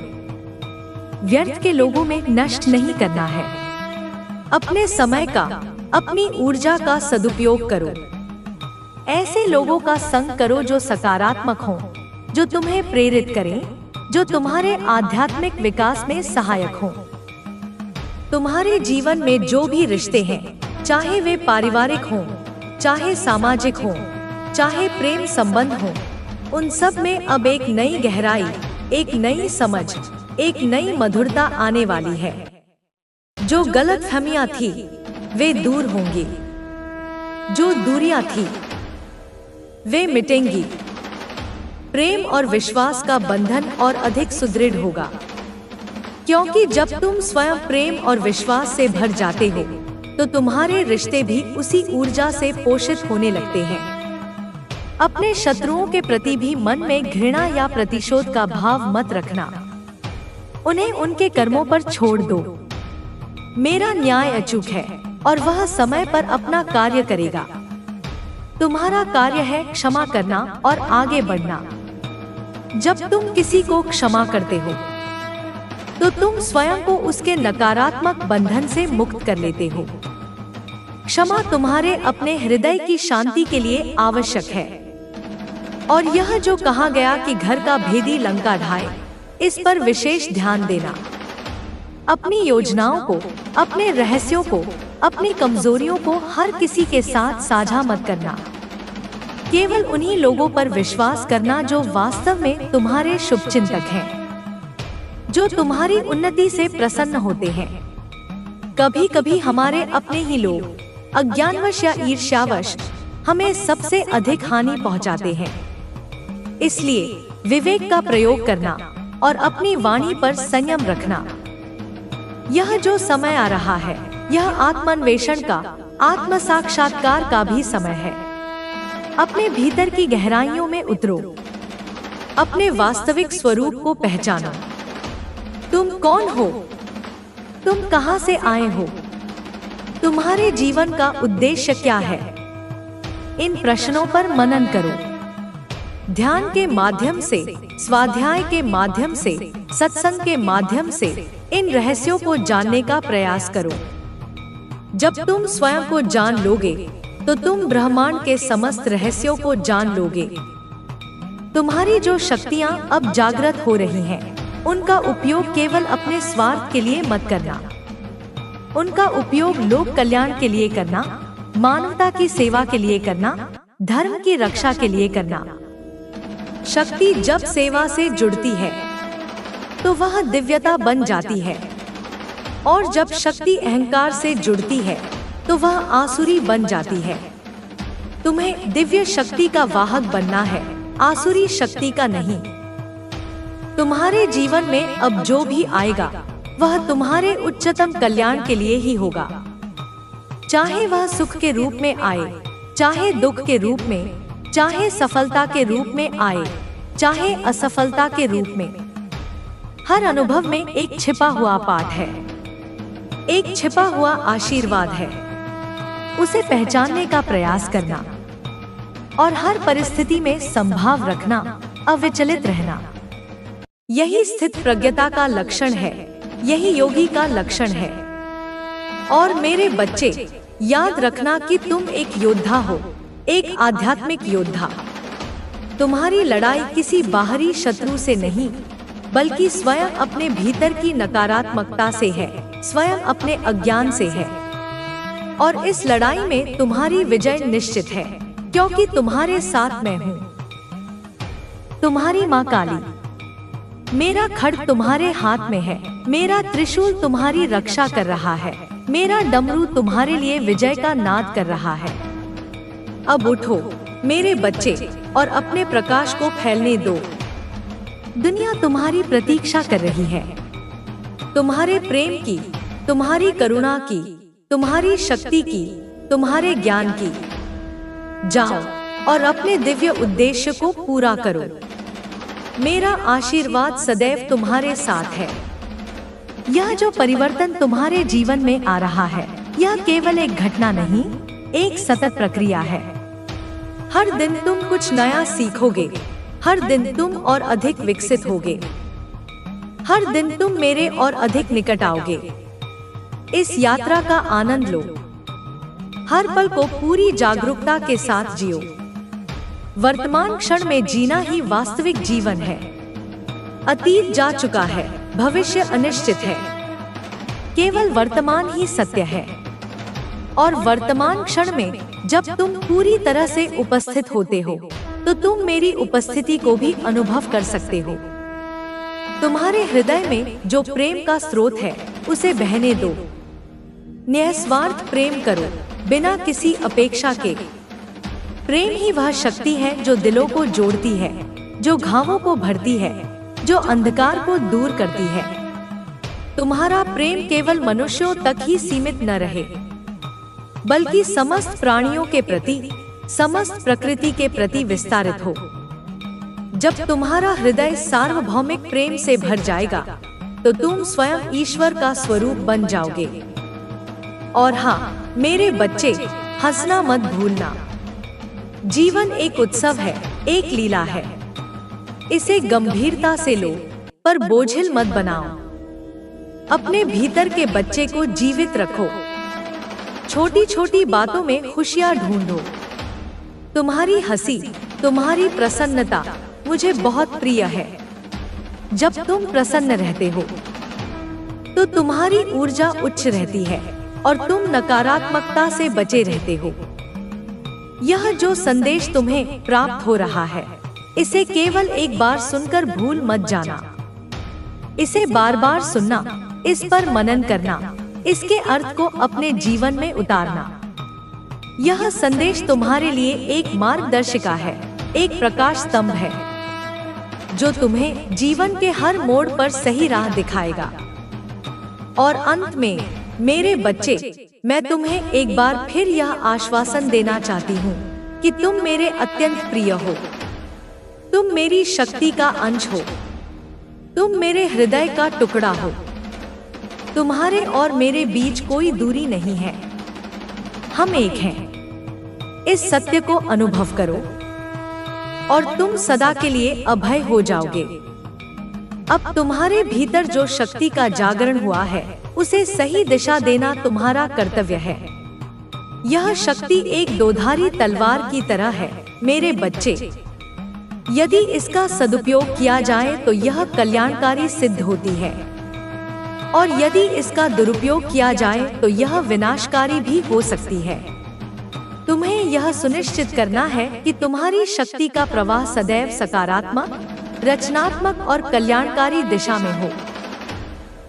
व्यर्थ के लोगों में नष्ट नहीं करना है। अपने समय का, अपनी ऊर्जा का सदुपयोग करो। ऐसे लोगों का संग करो जो सकारात्मक हों, जो तुम्हें प्रेरित करें, जो तुम्हारे आध्यात्मिक विकास में सहायक हों। तुम्हारे जीवन में जो भी रिश्ते हैं, चाहे वे पारिवारिक हों, चाहे सामाजिक हों, चाहे प्रेम संबंध हों, उन सब में अब एक नई गहराई, एक नई समझ, एक नई मधुरता आने वाली है। जो गलतफहमियां थी, वे दूर होंगी। जो दूरियां थी, वे मिटेंगी। प्रेम और विश्वास का बंधन और अधिक सुदृढ़ होगा, क्योंकि जब तुम स्वयं प्रेम और विश्वास से भर जाते हो, तो तुम्हारे रिश्ते भी उसी ऊर्जा से पोषित होने लगते हैं। अपने शत्रुओं के प्रति भी मन में घृणा या प्रतिशोध का भाव मत रखना। उन्हें उनके कर्मों पर छोड़ दो। मेरा न्याय अचूक है और वह समय पर अपना कार्य करेगा। तुम्हारा कार्य है क्षमा करना और आगे बढ़ना। जब तुम किसी को क्षमा करते हो, तो तुम स्वयं को उसके नकारात्मक बंधन से मुक्त कर लेते हो। क्षमा तुम्हारे अपने हृदय की शांति के लिए आवश्यक है। और यह जो कहा गया कि घर का भेदी लंका ढाए, इस पर विशेष ध्यान देना। अपनी योजनाओं को, अपने रहस्यों को, अपनी कमजोरियों को हर किसी के साथ साझा मत करना। केवल उन्हीं लोगों पर विश्वास करना जो वास्तव में तुम्हारे शुभचिंतक हैं, जो तुम्हारी उन्नति से प्रसन्न होते हैं। कभी कभी हमारे अपने ही लोग अज्ञानवश या ईर्ष्यावश हमें सबसे अधिक हानि पहुंचाते हैं। इसलिए विवेक का प्रयोग करना और अपनी वाणी पर संयम रखना। यह जो समय आ रहा है, यह आत्मान्वेषण का, आत्म साक्षात्कार का भी समय है। अपने भीतर की गहराइयों में उतरो, अपने वास्तविक स्वरूप को पहचानो। तुम कौन हो? तुम कहां से आए हो? तुम्हारे जीवन का उद्देश्य क्या है? इन प्रश्नों पर मनन करो। ध्यान के माध्यम से, स्वाध्याय के माध्यम से, सत्संग के माध्यम से इन रहस्यों को जानने का प्रयास करो। जब तुम स्वयं को जान लोगे, तो तुम ब्रह्मांड के समस्त रहस्यों को जान लोगे। तुम्हारी जो शक्तियां अब जागृत हो रही हैं, उनका उपयोग केवल अपने स्वार्थ के लिए मत करना। उनका उपयोग लोक कल्याण के लिए करना, मानवता की सेवा के लिए करना, धर्म की रक्षा के लिए करना। शक्ति जब सेवा से जुड़ती है, तो वह दिव्यता बन जाती है। और जब शक्ति अहंकार से जुड़ती है, तो वह आसुरी बन जाती है। तुम्हें दिव्य शक्ति का वाहक बनना है, आसुरी शक्ति का नहीं। तुम्हारे जीवन में अब जो भी आएगा, वह तुम्हारे उच्चतम कल्याण के लिए ही होगा। चाहे वह सुख के रूप में आए, चाहे दुख के रूप में, चाहे सफलता के रूप में आए, चाहे असफलता के रूप में। हर अनुभव में एक छिपा हुआ पाठ है, एक छिपा हुआ आशीर्वाद है। उसे पहचानने का प्रयास करना और हर परिस्थिति में संभाव रखना, अविचलित रहना। यही स्थित प्रज्ञता का लक्षण है, यही योगी का लक्षण है। और मेरे बच्चे, याद रखना कि तुम एक योद्धा हो, एक आध्यात्मिक योद्धा। तुम्हारी लड़ाई किसी बाहरी शत्रु से नहीं, बल्कि स्वयं अपने भीतर की नकारात्मकता से है, स्वयं अपने अज्ञान से है। और इस लड़ाई में तुम्हारी विजय निश्चित है, क्योंकि तुम्हारे साथ मैं हूँ। तुम्हारी माँ काली। मेरा खड्ग तुम्हारे हाथ में है, मेरा त्रिशूल तुम्हारी रक्षा कर रहा है, मेरा डमरू तुम्हारे लिए विजय का नाद कर रहा है। अब उठो, मेरे बच्चे, और अपने प्रकाश को फैलने दो। दुनिया तुम्हारी प्रतीक्षा कर रही है, तुम्हारे प्रेम की, तुम्हारी करुणा की, तुम्हारी शक्ति की, तुम्हारे ज्ञान की। जाओ और अपने दिव्य उद्देश्य को पूरा करो। मेरा आशीर्वाद सदैव तुम्हारे साथ है। यह जो परिवर्तन तुम्हारे जीवन में आ रहा है, यह केवल एक घटना नहीं, एक सतत प्रक्रिया है। हर दिन तुम कुछ नया सीखोगे, हर दिन तुम और अधिक विकसित होगे, हर दिन तुम मेरे और अधिक निकट आओगे। इस यात्रा का आनंद लो, हर पल को पूरी जागरूकता के साथ जियो। वर्तमान क्षण में जीना ही वास्तविक जीवन है। अतीत जा चुका है, भविष्य अनिश्चित है, केवल वर्तमान ही सत्य है। और वर्तमान क्षण में जब तुम पूरी तरह से उपस्थित होते हो, तो तुम मेरी उपस्थिति को भी अनुभव कर सकते हो। तुम्हारे हृदय में जो प्रेम का स्रोत है, उसे बहने दो। निस्वार्थ प्रेम करो, बिना किसी अपेक्षा के। प्रेम ही वह शक्ति है जो दिलों को जोड़ती है, जो घावों को भरती है, जो अंधकार को दूर करती है। तुम्हारा प्रेम केवल मनुष्यों तक ही सीमित न रहे, बल्कि समस्त प्राणियों के प्रति, समस्त प्रकृति के प्रति विस्तारित हो। जब तुम्हारा हृदय सार्वभौमिक प्रेम से भर जाएगा, तो तुम स्वयं ईश्वर का स्वरूप बन जाओगे। और हाँ मेरे बच्चे, हंसना मत भूलना। जीवन एक उत्सव है, एक लीला है। इसे गंभीरता से लो, पर बोझिल मत बनाओ। अपने भीतर के बच्चे को जीवित रखो। छोटी छोटी बातों में खुशियां ढूंढो। तुम्हारी हंसी, तुम्हारी प्रसन्नता मुझे बहुत प्रिय है। जब तुम प्रसन्न रहते हो, तो तुम्हारी ऊर्जा उच्च रहती है और तुम नकारात्मकता से बचे रहते हो। यह जो संदेश तुम्हें प्राप्त हो रहा है, इसे केवल एक बार सुनकर भूल मत जाना। इसे बार बार सुनना, इस पर मनन करना, इसके अर्थ को अपने जीवन में उतारना। यह संदेश तुम्हारे लिए एक मार्गदर्शिका है, एक प्रकाश स्तंभ है, जो तुम्हें जीवन के हर मोड़ पर सही राह दिखाएगा। और अंत में मेरे बच्चे, मैं तुम्हें एक बार फिर यह आश्वासन देना चाहती हूँ कि तुम मेरे अत्यंत प्रिय हो। तुम मेरी शक्ति का अंश हो। तुम मेरे हृदय का टुकड़ा हो। तुम्हारे और मेरे बीच कोई दूरी नहीं है, हम एक हैं। इस सत्य को अनुभव करो और तुम सदा के लिए अभय हो जाओगे। अब तुम्हारे भीतर जो शक्ति का जागरण हुआ है, उसे सही दिशा देना तुम्हारा कर्तव्य है। यह शक्ति एक दोधारी तलवार की तरह है मेरे बच्चे। यदि इसका सदुपयोग किया जाए तो यह कल्याणकारी सिद्ध होती है, और यदि इसका दुरुपयोग किया जाए तो यह विनाशकारी भी हो सकती है। तुम्हें यह सुनिश्चित करना है कि तुम्हारी शक्ति का प्रवाह सदैव सकारात्मक, रचनात्मक और कल्याणकारी दिशा में हो।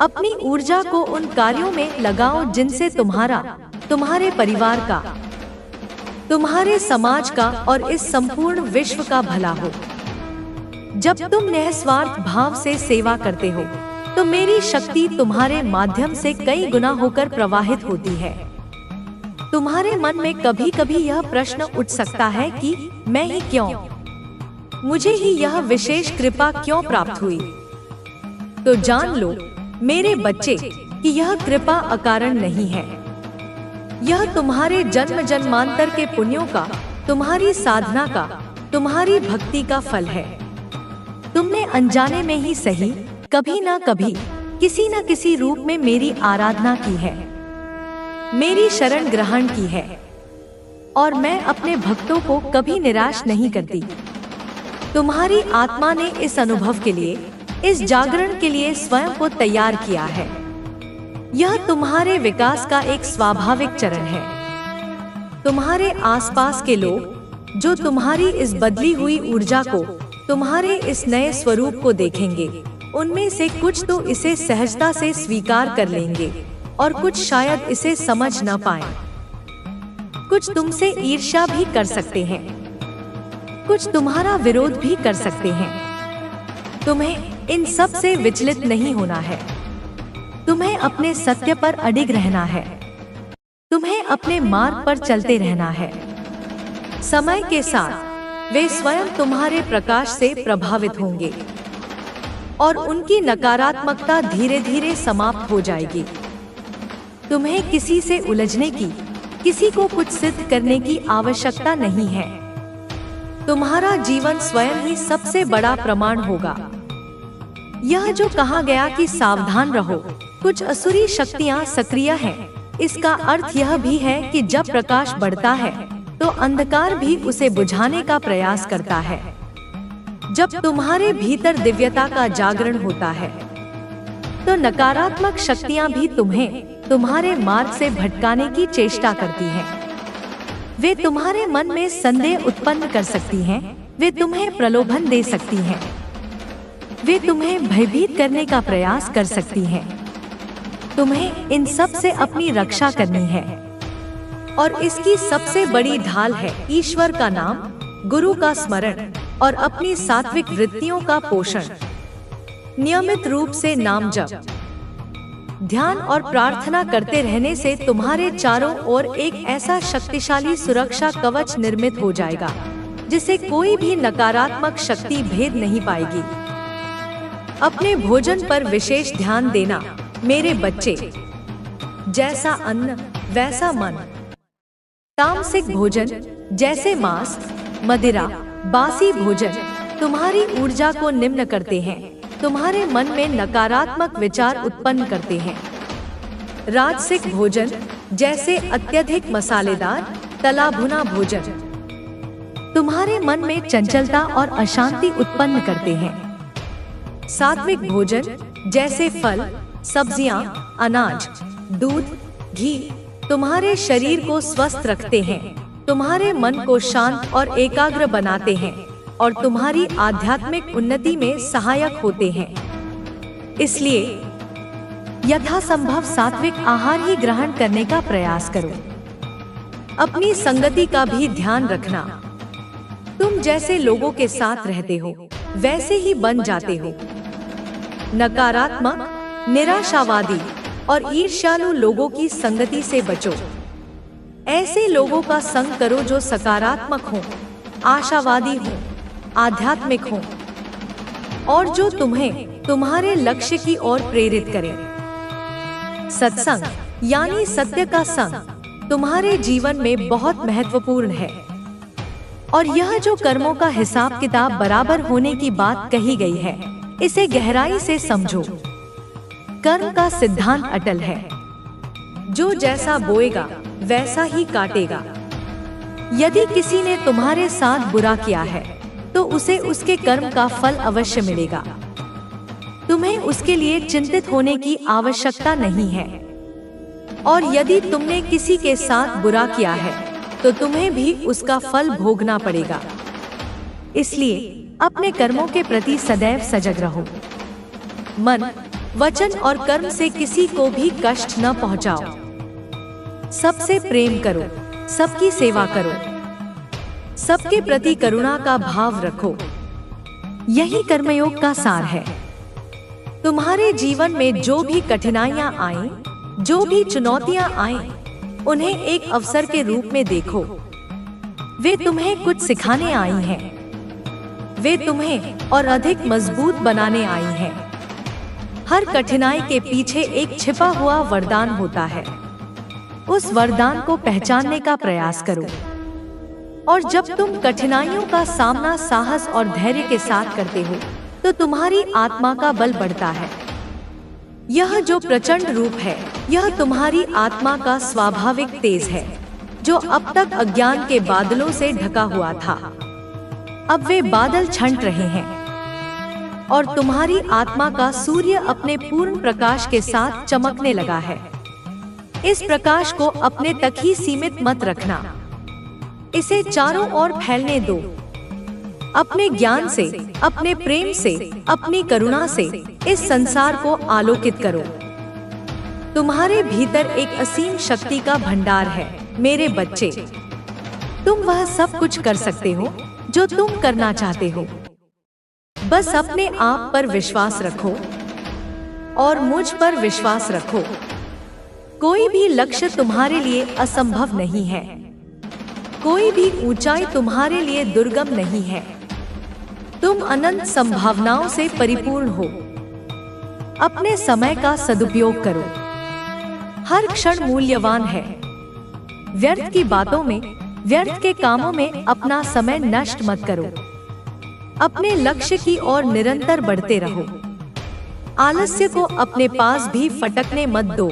अपनी ऊर्जा को उन कार्यों में लगाओ जिनसे तुम्हारा, तुम्हारे परिवार का, तुम्हारे समाज का और इस संपूर्ण विश्व का भला हो। जब तुम निस्वार्थ भाव से सेवा करते हो, तो मेरी शक्ति तुम्हारे माध्यम से कई गुना होकर प्रवाहित होती है। तुम्हारे मन में कभी कभी यह प्रश्न उठ सकता है कि मैं ही क्यों, मुझे ही यह विशेष कृपा क्यों प्राप्त हुई? तो जान लो मेरे बच्चे कि यह कृपा अकारण नहीं है। यह तुम्हारे जन्म जन्मांतर के पुण्यों का, तुम्हारी साधना का, तुम्हारी भक्ति का फल है। तुमने अनजाने में ही सही, कभी ना कभी, किसी न किसी रूप में मेरी आराधना की है, मेरी शरण ग्रहण की है, और मैं अपने भक्तों को कभी निराश नहीं करती। तुम्हारी आत्मा ने इस अनुभव के लिए, इस जागरण के लिए स्वयं को तैयार किया है। यह तुम्हारे विकास का एक स्वाभाविक चरण है। तुम्हारे आसपास के लोग जो तुम्हारी इस बदली हुई ऊर्जा को, तुम्हारे इस नए स्वरूप को देखेंगे, उनमें से कुछ तो इसे सहजता से स्वीकार कर लेंगे और कुछ शायद इसे समझ न पाएं। कुछ तुमसे ईर्ष्या भी कर सकते हैं, कुछ तुम्हारा विरोध भी कर सकते हैं। तुम्हें इन सब से विचलित नहीं होना है। तुम्हें अपने सत्य पर अडिग रहना है। तुम्हें अपने मार्ग पर चलते रहना है। समय के साथ वे स्वयं तुम्हारे प्रकाश से प्रभावित होंगे और उनकी नकारात्मकता धीरे धीरे समाप्त हो जाएगी। तुम्हें किसी से उलझने की, किसी को कुछ सिद्ध करने की आवश्यकता नहीं है। तुम्हारा जीवन स्वयं ही सबसे बड़ा प्रमाण होगा। यह जो कहा गया कि सावधान रहो, कुछ असुरी शक्तियां सक्रिय हैं, इसका अर्थ यह भी है कि जब प्रकाश बढ़ता है तो अंधकार भी उसे बुझाने का प्रयास करता है। जब तुम्हारे भीतर दिव्यता का जागरण होता है तो नकारात्मक शक्तियां भी तुम्हें तुम्हारे मार्ग से भटकाने की चेष्टा करती हैं। वे तुम्हारे मन में संदेह उत्पन्न कर सकती हैं, वे तुम्हें प्रलोभन दे सकती हैं, वे तुम्हें भयभीत करने का प्रयास कर सकती हैं। तुम्हें इन सब से अपनी रक्षा करनी है और इसकी सबसे बड़ी ढाल है ईश्वर का नाम, गुरु का स्मरण और अपनी सात्विक वृत्तियों का पोषण। नियमित रूप से नाम जप, ध्यान और प्रार्थना करते रहने से तुम्हारे चारों ओर एक ऐसा शक्तिशाली सुरक्षा कवच निर्मित हो जाएगा जिसे कोई भी नकारात्मक शक्ति भेद नहीं पाएगी। अपने भोजन पर विशेष ध्यान देना मेरे बच्चे। जैसा अन्न वैसा मन। तामसिक भोजन जैसे मांस, मदिरा, बासी भोजन तुम्हारी ऊर्जा को निम्न करते हैं, तुम्हारे मन में नकारात्मक विचार उत्पन्न करते हैं। राजसिक भोजन जैसे अत्यधिक मसालेदार, तला भुना भोजन तुम्हारे मन में चंचलता और अशांति उत्पन्न करते हैं। सात्विक भोजन जैसे फल, सब्जियां, अनाज, दूध, घी तुम्हारे शरीर को स्वस्थ रखते हैं, तुम्हारे मन को शांत और एकाग्र बनाते हैं और तुम्हारी आध्यात्मिक उन्नति में सहायक होते हैं। इसलिए यथासंभव सात्विक आहार ही ग्रहण करने का प्रयास करो। अपनी संगति का भी ध्यान रखना। तुम जैसे लोगों के साथ रहते हो वैसे ही बन जाते हो। नकारात्मक, निराशावादी और ईर्ष्यालु लोगों की संगति से बचो। ऐसे लोगों का संग करो जो सकारात्मक हो, आशावादी हो, आध्यात्मिक हो और जो तुम्हें तुम्हारे लक्ष्य की ओर प्रेरित करें। सत्संग यानी सत्य का संग तुम्हारे जीवन में बहुत महत्वपूर्ण है और यह जो कर्मों का हिसाब किताब बराबर होने की बात कही गई है, इसे गहराई से समझो। कर्म का सिद्धांत अटल है। जो जैसा बोएगा वैसा ही काटेगा। यदि किसी ने तुम्हारे साथ बुरा किया है तो उसे उसके कर्म का फल अवश्य मिलेगा। तुम्हें उसके लिए चिंतित होने की आवश्यकता नहीं है और यदि तुमने किसी के साथ बुरा किया है तो तुम्हें भी उसका फल भोगना पड़ेगा। इसलिए अपने कर्मों के प्रति सदैव सजग रहो। मन, वचन और कर्म से किसी को भी कष्ट न पहुंचाओ। सबसे प्रेम करो, सबकी सेवा करो, सबके प्रति करुणा का भाव रखो। यही कर्मयोग का सार है। तुम्हारे जीवन में जो भी कठिनाइयां आएं, जो भी चुनौतियां आएं, उन्हें एक अवसर के रूप में देखो। वे तुम्हें कुछ सिखाने आई हैं। वे तुम्हें और अधिक मजबूत बनाने आई हैं। हर कठिनाई के पीछे एक छिपा हुआ वरदान होता है। उस वरदान को पहचानने का प्रयास करो और जब तुम कठिनाइयों का सामना साहस और धैर्य के साथ करते हो तो तुम्हारी आत्मा का बल बढ़ता है। यह जो प्रचंड रूप है, यह तुम्हारी आत्मा का स्वाभाविक तेज है जो अब तक अज्ञान के बादलों से ढका हुआ था। अब वे बादल छंट रहे हैं और तुम्हारी आत्मा का सूर्य अपने पूर्ण प्रकाश के साथ चमकने लगा है। इस प्रकाश को अपने तक ही सीमित मत रखना, इसे चारों ओर फैलने दो। अपने ज्ञान से, अपने प्रेम से, अपनी करुणा से इस संसार को आलोकित करो। तुम्हारे भीतर एक असीम शक्ति का भंडार है मेरे बच्चे। तुम वह सब कुछ कर सकते हो जो तुम करना चाहते हो। बस अपने आप पर विश्वास रखो और मुझ पर विश्वास रखो। कोई भी लक्ष्य तुम्हारे लिए असंभव नहीं है। कोई भी ऊंचाई तुम्हारे लिए दुर्गम नहीं है। तुम अनंत संभावनाओं से परिपूर्ण हो। अपने समय का सदुपयोग करो। हर क्षण मूल्यवान है। व्यर्थ की बातों में, व्यर्थ के कामों में अपना समय नष्ट मत करो। अपने लक्ष्य की ओर निरंतर बढ़ते रहो। आलस्य को अपने पास भी फटकने मत दो।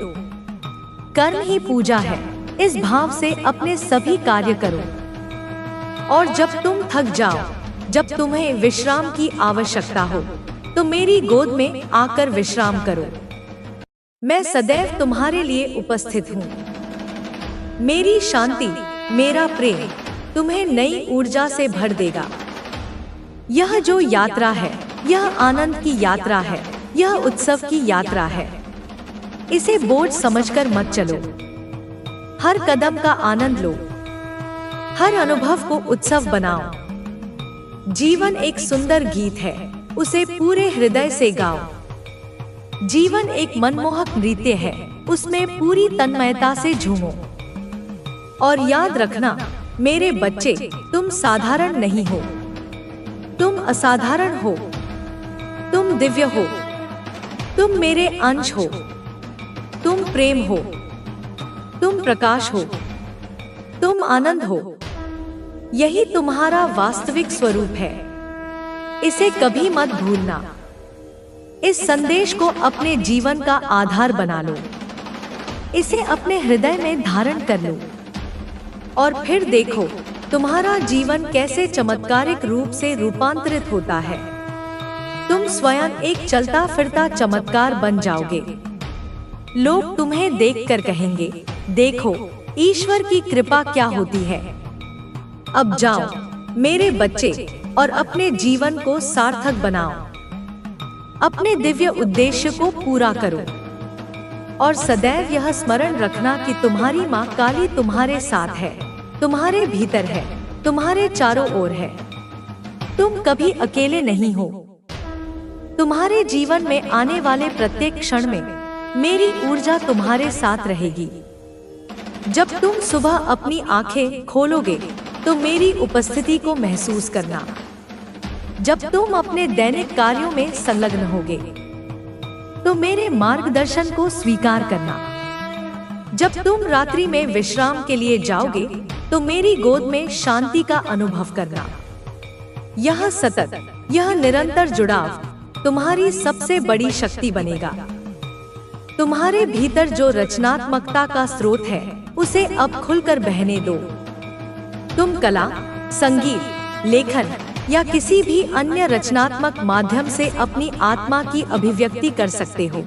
कर्म ही पूजा है, इस भाव से अपने सभी कार्य करो। और जब तुम थक जाओ, जब तुम्हें विश्राम की आवश्यकता हो, तो मेरी गोद में आकर विश्राम करो। मैं सदैव तुम्हारे लिए उपस्थित हूँ। मेरी शांति, मेरा प्रेम तुम्हें नई ऊर्जा से भर देगा। यह जो यात्रा है, यह आनंद की यात्रा है, यह उत्सव की यात्रा है। इसे बोझ समझकर मत चलो। हर कदम का आनंद लो। हर अनुभव को उत्सव बनाओ। जीवन एक सुंदर गीत है, उसे पूरे हृदय से गाओ। जीवन एक मनमोहक नृत्य है, उसमें पूरी तन्मयता से झूमो। और याद रखना मेरे बच्चे, तुम साधारण नहीं हो। तुम असाधारण हो। तुम दिव्य हो। तुम मेरे अंश हो। तुम प्रेम हो। तुम प्रकाश हो। तुम आनंद हो। यही तुम्हारा वास्तविक स्वरूप है। इसे कभी मत भूलना। इस संदेश को अपने जीवन का आधार बना लो। इसे अपने हृदय में धारण कर लो और फिर देखो तुम्हारा जीवन कैसे चमत्कारिक रूप से रूपांतरित होता है। तुम स्वयं एक चलता फिरता चमत्कार बन जाओगे। लोग तुम्हें देखकर कहेंगे, देखो ईश्वर की कृपा क्या होती है। अब जाओ मेरे बच्चे और अपने जीवन को सार्थक बनाओ। अपने दिव्य उद्देश्य को पूरा करो और सदैव यह स्मरण रखना कि तुम्हारी माँ काली तुम्हारे साथ है, तुम्हारे भीतर है, तुम्हारे चारों ओर है। तुम कभी अकेले नहीं हो। तुम्हारे जीवन में आने वाले प्रत्येक क्षण में मेरी ऊर्जा तुम्हारे साथ रहेगी। जब तुम सुबह अपनी आंखें खोलोगे तो मेरी उपस्थिति को महसूस करना। जब तुम अपने दैनिक कार्यों में संलग्न होगे तो मेरे मार्गदर्शन को स्वीकार करना। जब तुम रात्रि में विश्राम के लिए जाओगे तो मेरी गोद में शांति का अनुभव करना। यह सतत, यह निरंतर जुड़ाव तुम्हारी सबसे बड़ी शक्ति बनेगा। तुम्हारे भीतर जो रचनात्मकता का स्रोत है, उसे अब खुलकर बहने दो। तुम कला, संगीत, लेखन या किसी भी अन्य रचनात्मक माध्यम से अपनी आत्मा की अभिव्यक्ति कर सकते हो।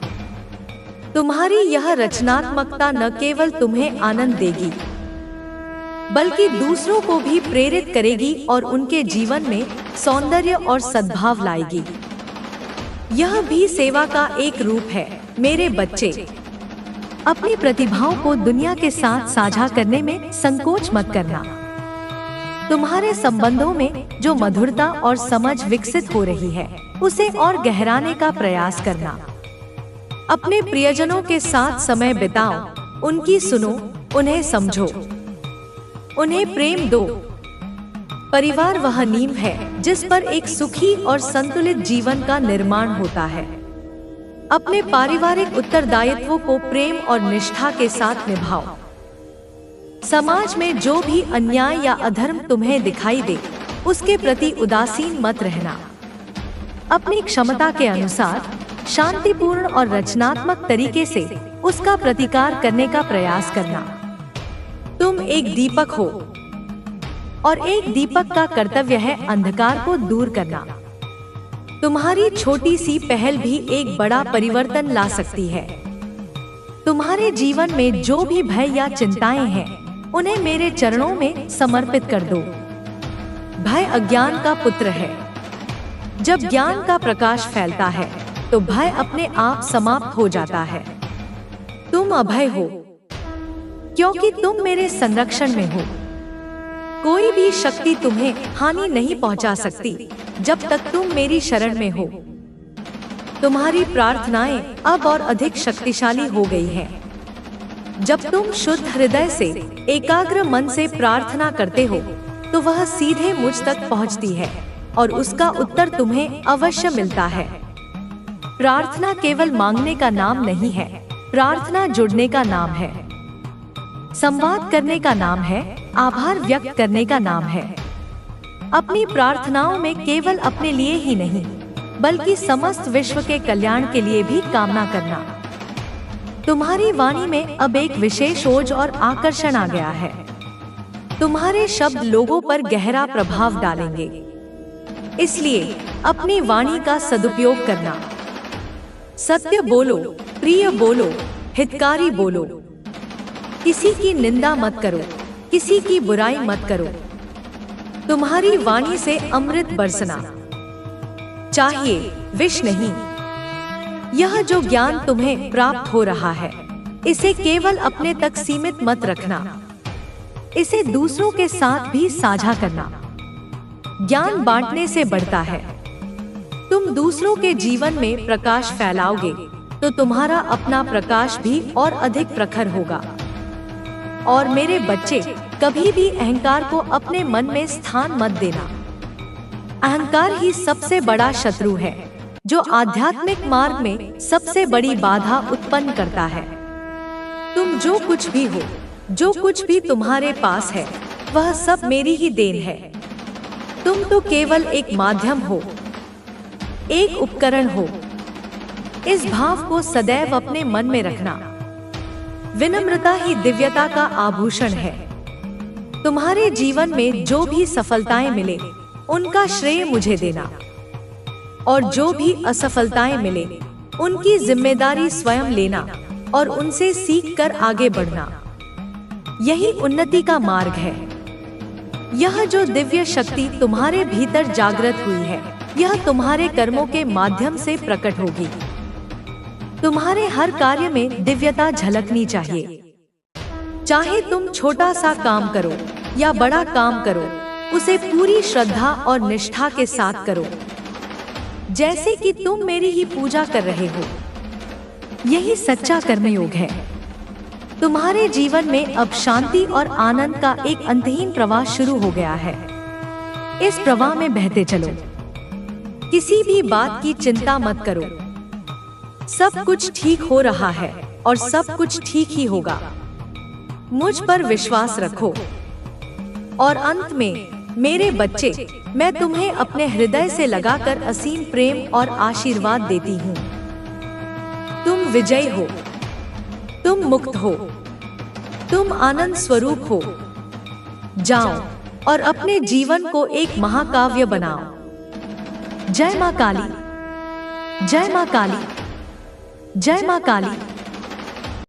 तुम्हारी यह रचनात्मकता न केवल तुम्हें आनंद देगी, बल्कि दूसरों को भी प्रेरित करेगी और उनके जीवन में सौंदर्य और सद्भाव लाएगी। यह भी सेवा का एक रूप है। मेरे बच्चे, अपनी प्रतिभाओं को दुनिया के साथ साझा करने में संकोच मत करना। तुम्हारे संबंधों में जो मधुरता और समझ विकसित हो रही है, उसे और गहराने का प्रयास करना। अपने प्रियजनों के साथ समय बिताओ, उनकी सुनो, उन्हें समझो, उन्हें प्रेम दो। परिवार वह नींव है जिस पर एक सुखी और संतुलित जीवन का निर्माण होता है। अपने पारिवारिक उत्तरदायित्वों को प्रेम और निष्ठा के साथ निभाओ। समाज में जो भी अन्याय या अधर्म तुम्हें दिखाई दे, उसके प्रति उदासीन मत रहना। अपनी क्षमता के अनुसार शांतिपूर्ण और रचनात्मक तरीके से उसका प्रतिकार करने का प्रयास करना। तुम एक दीपक हो और एक दीपक का कर्तव्य है अंधकार को दूर करना। तुम्हारी छोटी सी पहल भी एक बड़ा परिवर्तन ला सकती है। तुम्हारे जीवन में जो भी भय या चिंताएं हैं, उन्हें मेरे चरणों में समर्पित कर दो। भय अज्ञान का पुत्र है। जब ज्ञान का प्रकाश फैलता है तो भय अपने आप समाप्त हो जाता है। तुम अभय हो क्योंकि तुम मेरे संरक्षण में हो। कोई भी शक्ति तुम्हें हानि नहीं पहुंचा सकती जब तक तुम मेरी शरण में हो। तुम्हारी प्रार्थनाएं अब और अधिक शक्तिशाली हो गई हैं। जब तुम शुद्ध हृदय से एकाग्र मन से प्रार्थना करते हो तो वह सीधे मुझ तक पहुंचती है और उसका उत्तर तुम्हें अवश्य मिलता है। प्रार्थना केवल मांगने का नाम नहीं है, प्रार्थना जुड़ने का नाम है, संवाद करने का नाम है, आभार व्यक्त करने का नाम है। अपनी प्रार्थनाओं में केवल अपने लिए ही नहीं बल्कि समस्त विश्व के कल्याण के लिए भी कामना करना। तुम्हारी वाणी में अब एक विशेष ओज और आकर्षण आ गया है। तुम्हारे शब्द लोगों पर गहरा प्रभाव डालेंगे, इसलिए अपनी वाणी का सदुपयोग करना। सत्य बोलो, प्रिय बोलो, हितकारी बोलो। किसी की निंदा मत करो, किसी की बुराई मत करो। तुम्हारी वाणी से अमृत बरसना चाहिए, विष नहीं। यह जो ज्ञान तुम्हें प्राप्त हो रहा है, इसे केवल अपने तक सीमित मत रखना, इसे दूसरों के साथ भी साझा करना। ज्ञान बांटने से बढ़ता है। तुम दूसरों के जीवन में प्रकाश फैलाओगे तो तुम्हारा अपना प्रकाश भी और अधिक प्रखर होगा। और मेरे बच्चे, कभी भी अहंकार को अपने मन में स्थान मत देना। अहंकार ही सबसे बड़ा शत्रु है जो आध्यात्मिक मार्ग में सबसे बड़ी बाधा उत्पन्न करता है। तुम जो कुछ भी हो, जो कुछ भी तुम्हारे पास है, वह सब मेरी ही देन है। तुम तो केवल एक माध्यम हो, एक उपकरण हो। इस भाव को सदैव अपने मन में रखना। विनम्रता ही दिव्यता का आभूषण है। तुम्हारे जीवन में जो भी सफलताएं मिले, उनका श्रेय मुझे देना, और जो भी असफलताएं मिले, उनकी जिम्मेदारी स्वयं लेना और उनसे सीखकर आगे बढ़ना। यही उन्नति का मार्ग है। यह जो दिव्य शक्ति तुम्हारे भीतर जागृत हुई है, यह तुम्हारे कर्मों के माध्यम से प्रकट होगी। तुम्हारे हर कार्य में दिव्यता झलकनी चाहिए। चाहे तुम छोटा सा काम करो या बड़ा काम करो, उसे पूरी श्रद्धा और निष्ठा के साथ करो, जैसे कि तुम मेरी ही पूजा कर रहे हो। यही सच्चा कर्मयोग है। तुम्हारे जीवन में अब शांति और आनंद का एक अंतहीन प्रवाह शुरू हो गया है। इस प्रवाह में बहते चलो। किसी भी बात की चिंता मत करो। सब कुछ ठीक हो रहा है और सब कुछ ठीक ही होगा। मुझ पर विश्वास रखो। और अंत में मेरे बच्चे, मैं तुम्हें अपने हृदय से लगाकर असीम प्रेम और आशीर्वाद देती हूँ। तुम विजयी हो, तुम मुक्त हो, तुम आनंद स्वरूप हो। जाओ और अपने जीवन को एक महाकाव्य बनाओ। जय मां काली, जय मां काली, जय मां काली।